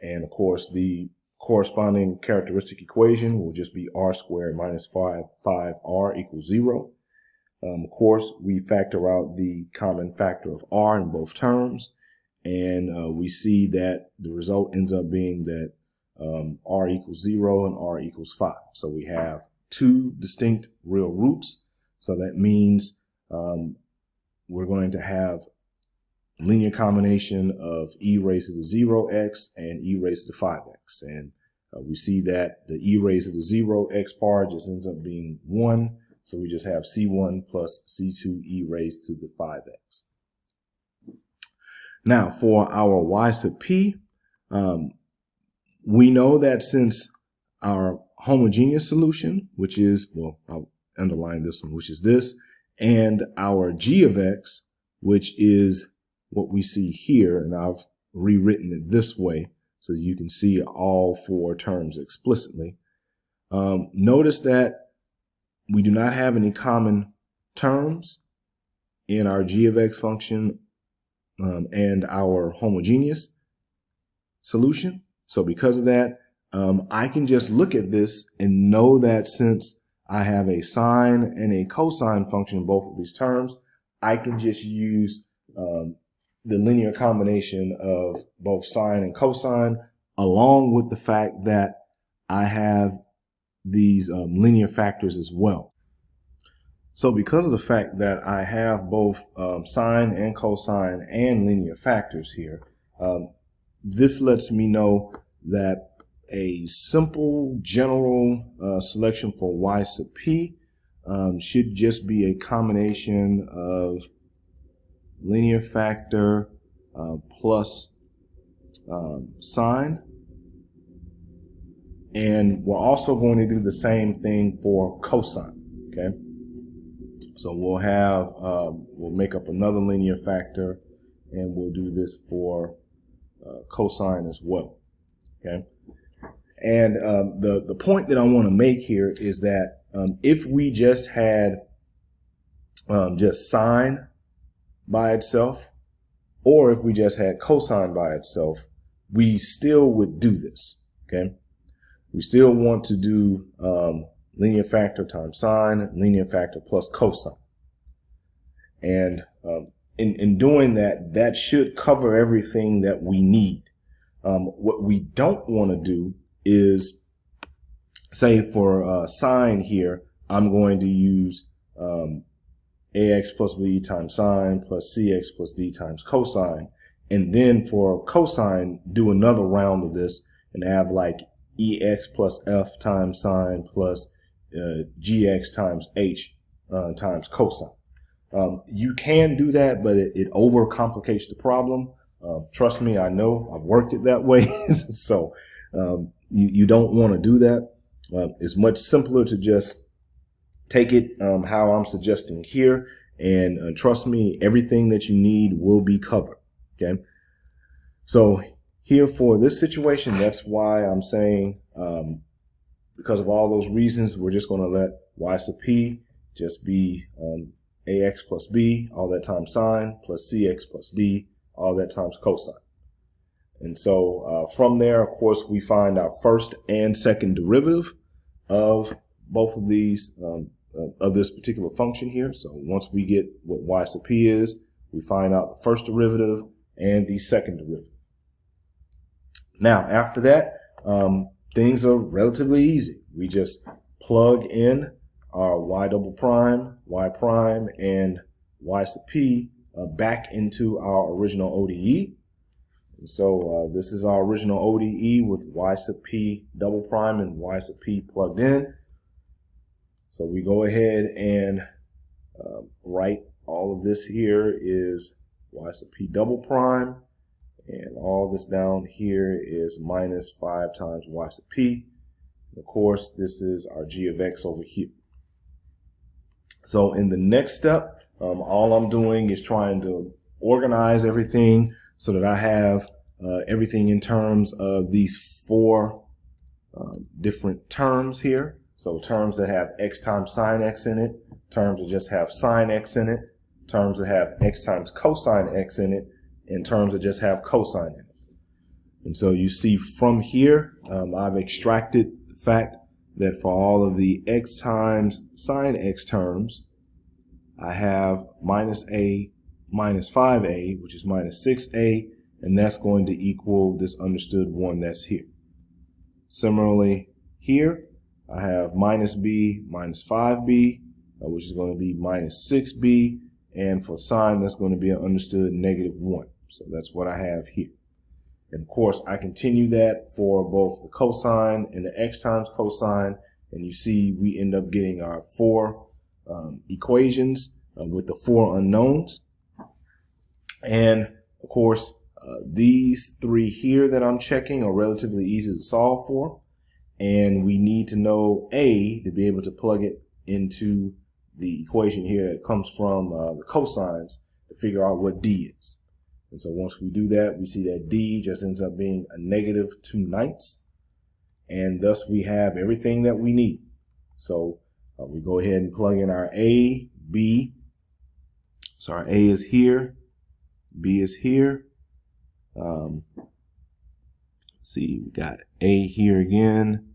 And of course, the corresponding characteristic equation will just be r squared minus 5r equals 0. Of course, we factor out the common factor of r in both terms. And we see that the result ends up being that r equals 0 and r equals 5. So we have two distinct real roots. So that means we're going to have linear combination of e raised to the 0x and e raised to the 5x. And we see that the e raised to the 0x part just ends up being 1. So we just have c1 plus c2 e raised to the 5x. Now for our y sub p, we know that since our homogeneous solution, which is, well, I'll underline this one, which is this, and our g of x, which is what we see here, and I've rewritten it this way so you can see all four terms explicitly. Notice that we do not have any common terms in our g of x function and our homogeneous solution. So because of that, I can just look at this and know that since I have a sine and a cosine function in both of these terms, I can just use the linear combination of both sine and cosine, along with the fact that I have these linear factors as well. So because of the fact that I have both sine and cosine and linear factors here, this lets me know that a simple general selection for y sub p should just be a combination of linear factor plus sine. And we're also going to do the same thing for cosine, okay? So we'll have, we'll make up another linear factor, and we'll do this for cosine as well, okay? And the point that I want to make here is that if we just had just sine by itself, or if we just had cosine by itself, we still would do this, okay? We still want to do linear factor times sine, linear factor plus cosine. And in doing that, that should cover everything that we need. What we don't want to do is, say for sine here, I'm going to use ax plus b times sine plus cx plus d times cosine. And then for cosine, do another round of this and have like ex plus f times sine plus gx times h times cosine. You can do that, but it overcomplicates the problem. Trust me, I know, I've worked it that way. So you don't want to do that. It's much simpler to just take it how I'm suggesting here, and trust me, everything that you need will be covered, okay? So here for this situation, that's why I'm saying, because of all those reasons, we're just going to let y sub p just be ax plus b, all that times sine, plus cx plus d, all that times cosine. And so from there, of course, we find our first and second derivative of both of these, of this particular function here. So once we get what y sub p is, we find out the first derivative and the second derivative. Now, after that, things are relatively easy. We just plug in our y double prime, y prime, and y sub p back into our original ODE. And so this is our original ODE with y sub p double prime and y sub p plugged in. So we go ahead and write all of this here is y sub p double prime, and all this down here is minus 5 times y sub p. And of course, this is our g of x over here. So in the next step, all I'm doing is trying to organize everything so that I have everything in terms of these four different terms here. So terms that have x times sine x in it, terms that just have sine x in it, terms that have x times cosine x in it, and terms that just have cosine in it. And so you see from here, I've extracted the fact that for all of the x times sine x terms, I have minus a minus 5a, which is minus 6a, and that's going to equal this understood one that's here. Similarly, here, I have minus b minus 5b, which is going to be minus 6b, and for sine, that's going to be an understood negative 1. So that's what I have here. And of course, I continue that for both the cosine and the x times cosine, and you see we end up getting our four equations with the four unknowns. And of course, these three here that I'm checking are relatively easy to solve for. And we need to know A to be able to plug it into the equation here that comes from the cosines to figure out what D is. And so once we do that, we see that D just ends up being a negative 2/9. And thus we have everything that we need. So we go ahead and plug in our A, B. So our A is here, B is here. See, we got A here again.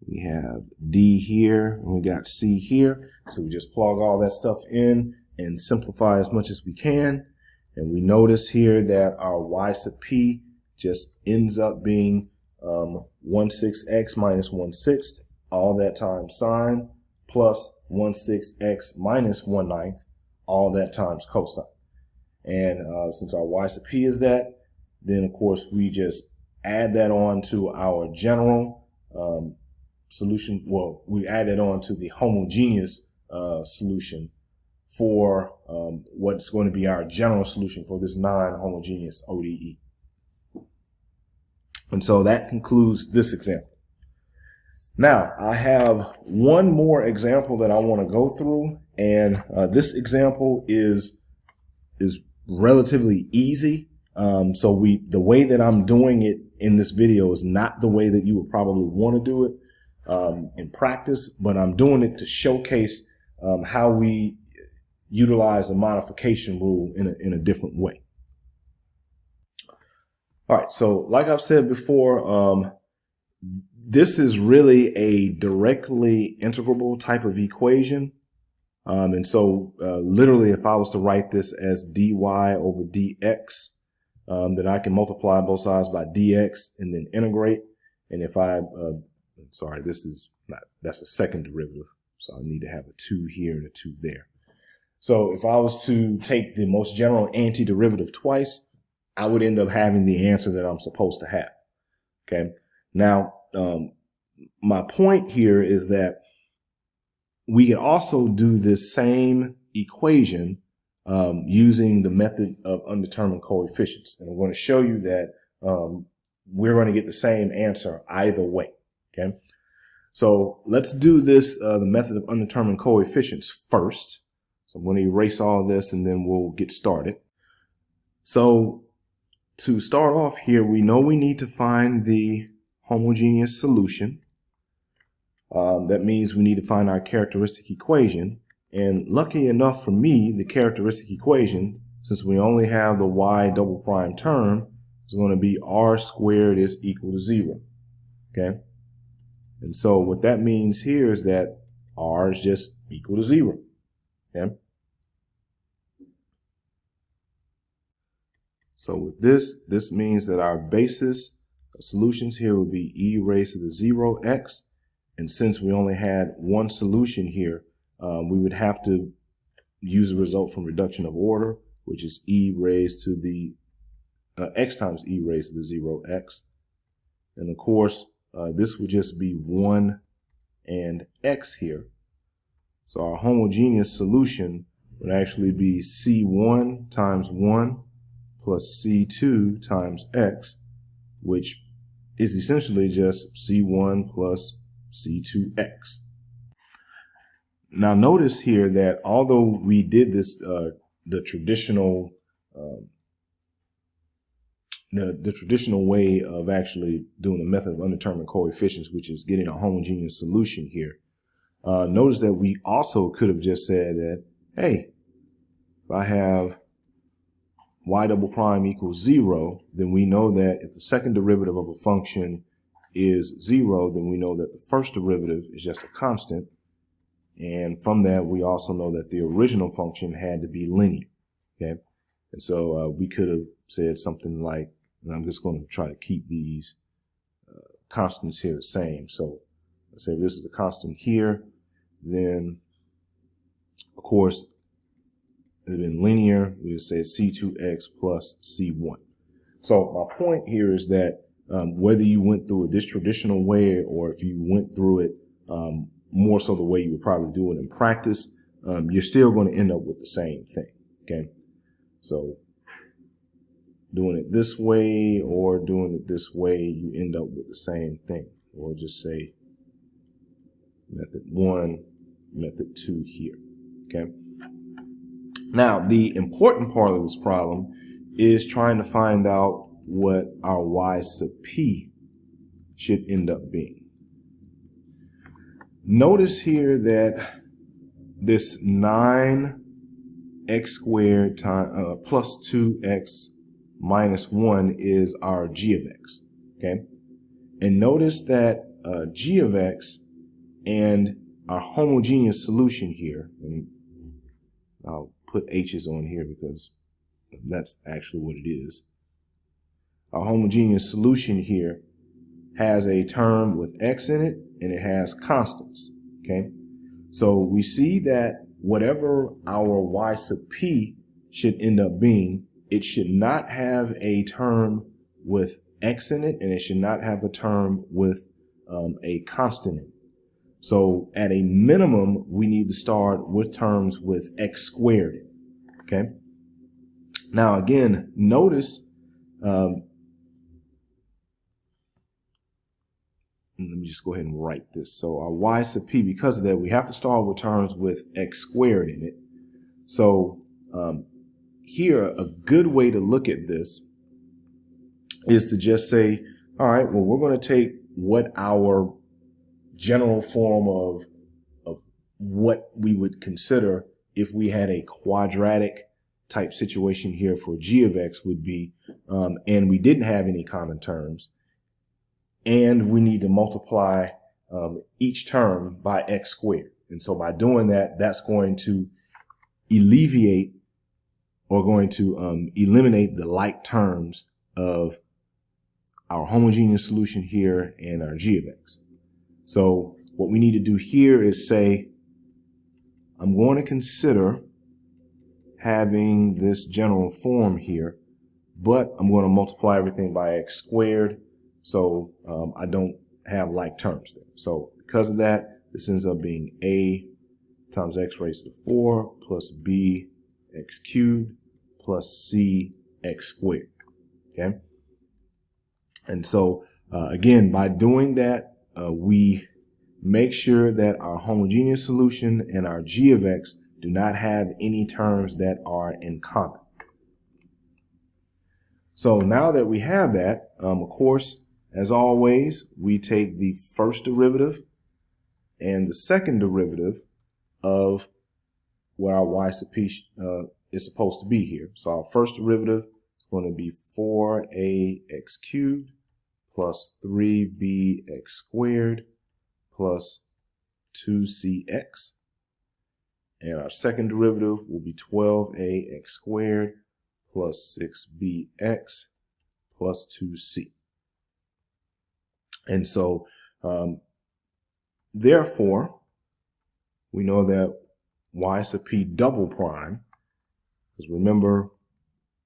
We have D here, and we got C here. So we just plug all that stuff in and simplify as much as we can. And we notice here that our y sub p just ends up being 1/6x minus 1/6, all that times sine, plus 1/6x minus 1/9, all that times cosine. And since our y sub p is that, then of course we just add that on to our general solution. Well, we add it on to the homogeneous solution for what's going to be our general solution for this non-homogeneous ODE. And so that concludes this example. Now, I have one more example that I want to go through, and this example is relatively easy. So the way that I'm doing it in this video is not the way that you would probably want to do it in practice, but I'm doing it to showcase how we utilize a modification rule in a different way. All right, so like I've said before, this is really a directly integrable type of equation. And so literally, if I was to write this as dy over dx, then I can multiply both sides by dx and then integrate. And if sorry, that's a second derivative. So I need to have a 2 here and a 2 there. So if I was to take the most general antiderivative twice, I would end up having the answer that I'm supposed to have. Okay. Now, my point here is that we can also do this same equation using the method of undetermined coefficients. And I'm going to show you that we're going to get the same answer either way. Okay. So let's do this, the method of undetermined coefficients first. So I'm going to erase all of this and then we'll get started. So to start off here, we know we need to find the homogeneous solution. That means we need to find our characteristic equation. And lucky enough for me, the characteristic equation, since we only have the y double prime term, is going to be r squared is equal to 0. Okay. And so what that means here is that r is just equal to 0. Okay. So with this means that our basis of solutions here would be e raised to the 0x. And since we only had one solution here, we would have to use the result from reduction of order, which is e raised to the x times e raised to the 0x. And of course, this would just be 1 and x here. So our homogeneous solution would actually be c1 times 1 plus c2 times x, which is essentially just c1 plus c2x. Now notice here that although we did this the traditional way of actually doing the method of undetermined coefficients, which is getting a homogeneous solution here, notice that we also could have just said that, hey, if I have y double prime equals 0, then we know that if the second derivative of a function is 0, then we know that the first derivative is just a constant. And from that, we also know that the original function had to be linear. Okay. And so we could have said something like, and I'm just going to try to keep these constants here the same. So let's say this is a constant here, then of course, it would have been linear. We would say c2x plus c1. So my point here is that whether you went through it this traditional way or if you went through it more so the way you would probably do it in practice, you're still going to end up with the same thing. Okay. So doing it this way or doing it this way, you end up with the same thing. Or just say method 1, method 2 here. Okay. Now, the important part of this problem is trying to find out what our y sub p should end up being. Notice here that this 9x squared plus 2x minus 1 is our g of x. Okay, and notice that g of x and our homogeneous solution here, and I'll put h's on here because that's actually what it is. Our homogeneous solution here has a term with x in it, and it has constants, okay? So we see that whatever our y sub p should end up being, it should not have a term with x in it, and it should not have a term with a constant in it. So at a minimum, we need to start with terms with x squared in it, okay? Now again, notice, let me just go ahead and write this. So our y sub p, because of that, we have to start with terms with x squared in it. So here, a good way to look at this is to just say, all right, well, we're going to take what our general form of what we would consider if we had a quadratic type situation here for g of x would be, and we didn't have any common terms, and we need to multiply each term by x squared. And so by doing that, that's going to alleviate or going to eliminate the like terms of our homogeneous solution here and our g of x. So what we need to do here is say, I'm going to consider having this general form here, but I'm going to multiply everything by x squared, so I don't have like terms there. So because of that, this ends up being a times x raised to the 4 plus b x cubed plus c x squared, okay? And so again, by doing that, we make sure that our homogeneous solution and our g of x do not have any terms that are in common. So now that we have that, of course, as always, we take the first derivative and the second derivative of what our y sub p is supposed to be here. So our first derivative is going to be 4ax cubed plus 3bx squared plus 2cx. And our second derivative will be 12ax squared plus 6bx plus 2c. And so, therefore, we know that y sub p double prime, because remember,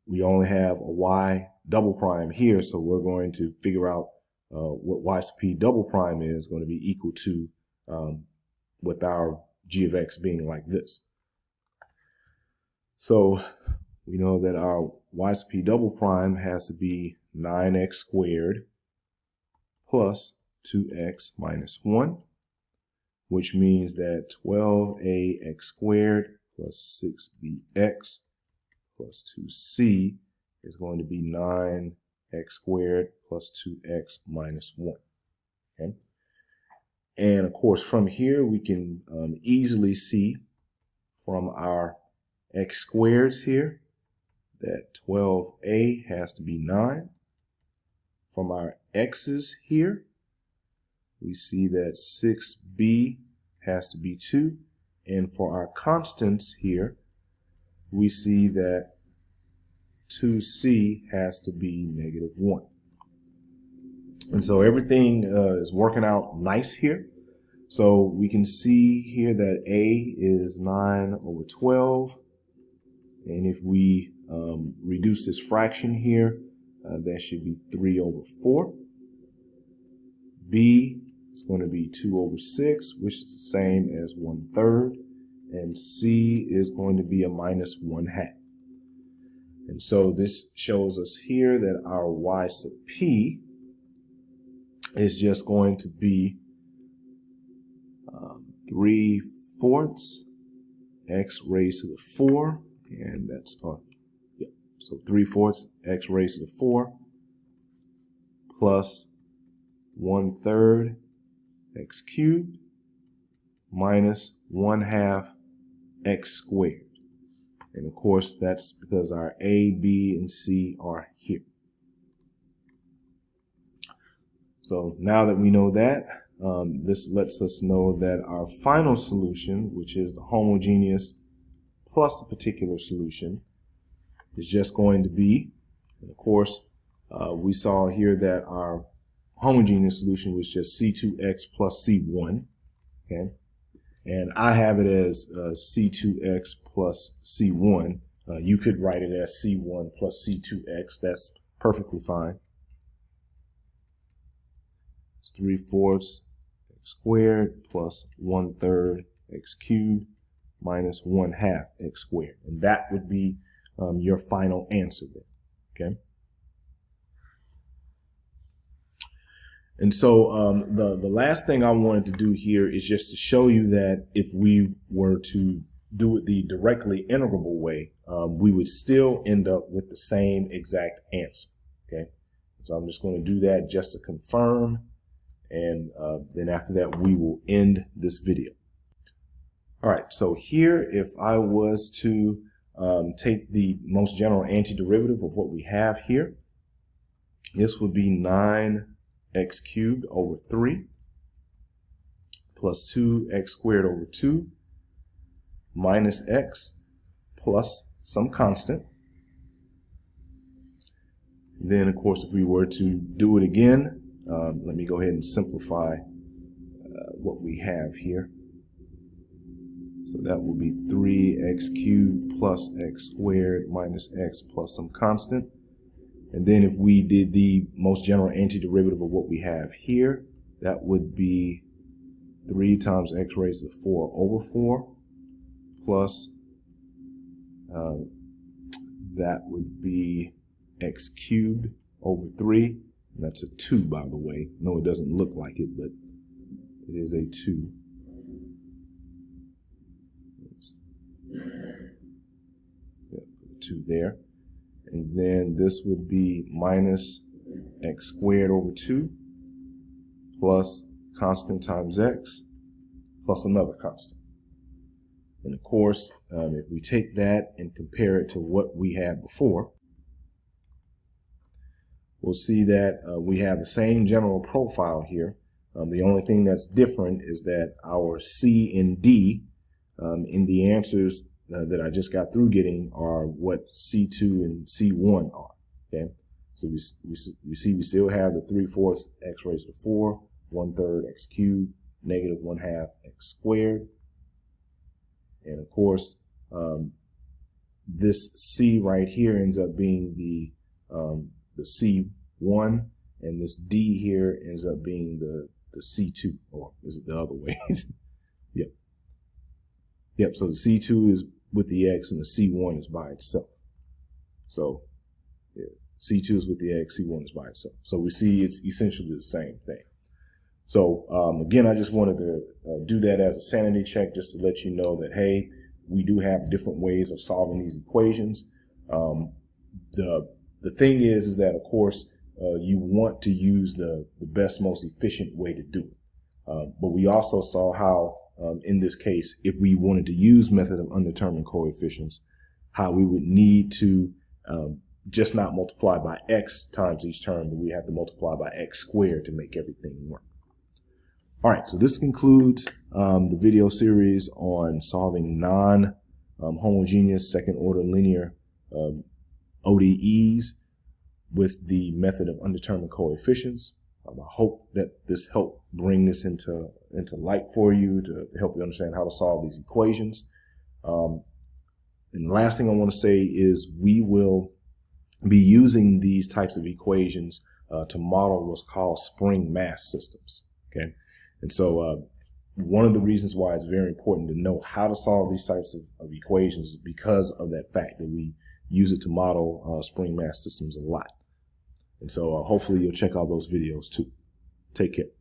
we only have a y double prime here, so we're going to figure out what y sub p double prime is going to be equal to with our g of x being like this. So we know that our y sub p double prime has to be 9x squared plus 2x minus 1, which means that 12ax squared plus 6bx plus 2c is going to be 9x squared plus 2x minus 1. Okay? And of course, from here, we can easily see from our x squareds here that 12a has to be 9. From our x's here, we see that 6b has to be 2. And for our constants here, we see that 2c has to be -1. And so everything is working out nice here. So we can see here that a is 9 over 12. And if we reduce this fraction here, that should be 3 over 4. B is going to be 2 over 6, which is the same as 1/3. And C is going to be a -1/2. And so this shows us here that our y sub p is just going to be 3/4 x raised to the 4, and that's so 3/4 x raised to the 4 plus 1/3 x cubed minus 1/2 x squared. And of course, that's because our a, b, and c are here. So now that we know that, this lets us know that our final solution, which is the homogeneous plus the particular solution, is just going to be, and of course, we saw here that our homogeneous solution was just C2x plus C1, okay? And I have it as C2x plus C1. You could write it as C1 plus C2x. That's perfectly fine. It's 3/4 x squared plus 1/3 x cubed minus 1/2 x squared. And that would be your final answer there, okay? And so the last thing I wanted to do here is just to show you that if we were to do it the directly integrable way, we would still end up with the same exact answer, okay? So I'm just going to do that just to confirm, and then after that we will end this video. All right, so here if I was to take the most general antiderivative of what we have here, this would be 9x cubed over 3 plus 2x squared over 2 minus x plus some constant. Then, of course, if we were to do it again, let me go ahead and simplify what we have here. So that will be 3x cubed plus x squared minus x plus some constant. And then if we did the most general antiderivative of what we have here, that would be 3 times x raised to the 4 over 4 plus that would be x cubed over 3. And that's a 2, by the way. No, it doesn't look like it, but it is a 2. Yep, 2 there. And then this would be minus x squared over 2 plus constant times x plus another constant. And of course, if we take that and compare it to what we had before, we'll see that we have the same general profile here. The only thing that's different is that our C and D in the answers that I just got through getting are what C2 and C1 are, okay? So we see we still have the 3/4 x raised to 4, 1/3 x cubed, negative 1/2 x squared. And of course, this C right here ends up being the C1, and this D here ends up being the C2, or is it the other way? Yep, so the C2 is with the x and the C1 is by itself. So yeah, C2 is with the x, C1 is by itself. So we see it's essentially the same thing. So again, I just wanted to do that as a sanity check, just to let you know that, hey, we do have different ways of solving these equations. The thing is that, of course, you want to use the best, most efficient way to do it. But we also saw how, in this case, if we wanted to use method of undetermined coefficients, how we would need to just not multiply by x times each term, but we have to multiply by x squared to make everything work. All right, so this concludes the video series on solving non-homogeneous second-order linear ODEs with the method of undetermined coefficients. I hope that this helped bring this into light for you, to help you understand how to solve these equations. And the last thing I want to say is we will be using these types of equations to model what's called spring mass systems. Okay, and so one of the reasons why it's very important to know how to solve these types of equations is because of that fact that we use it to model spring mass systems a lot. And so hopefully you'll check out those videos too. Take care.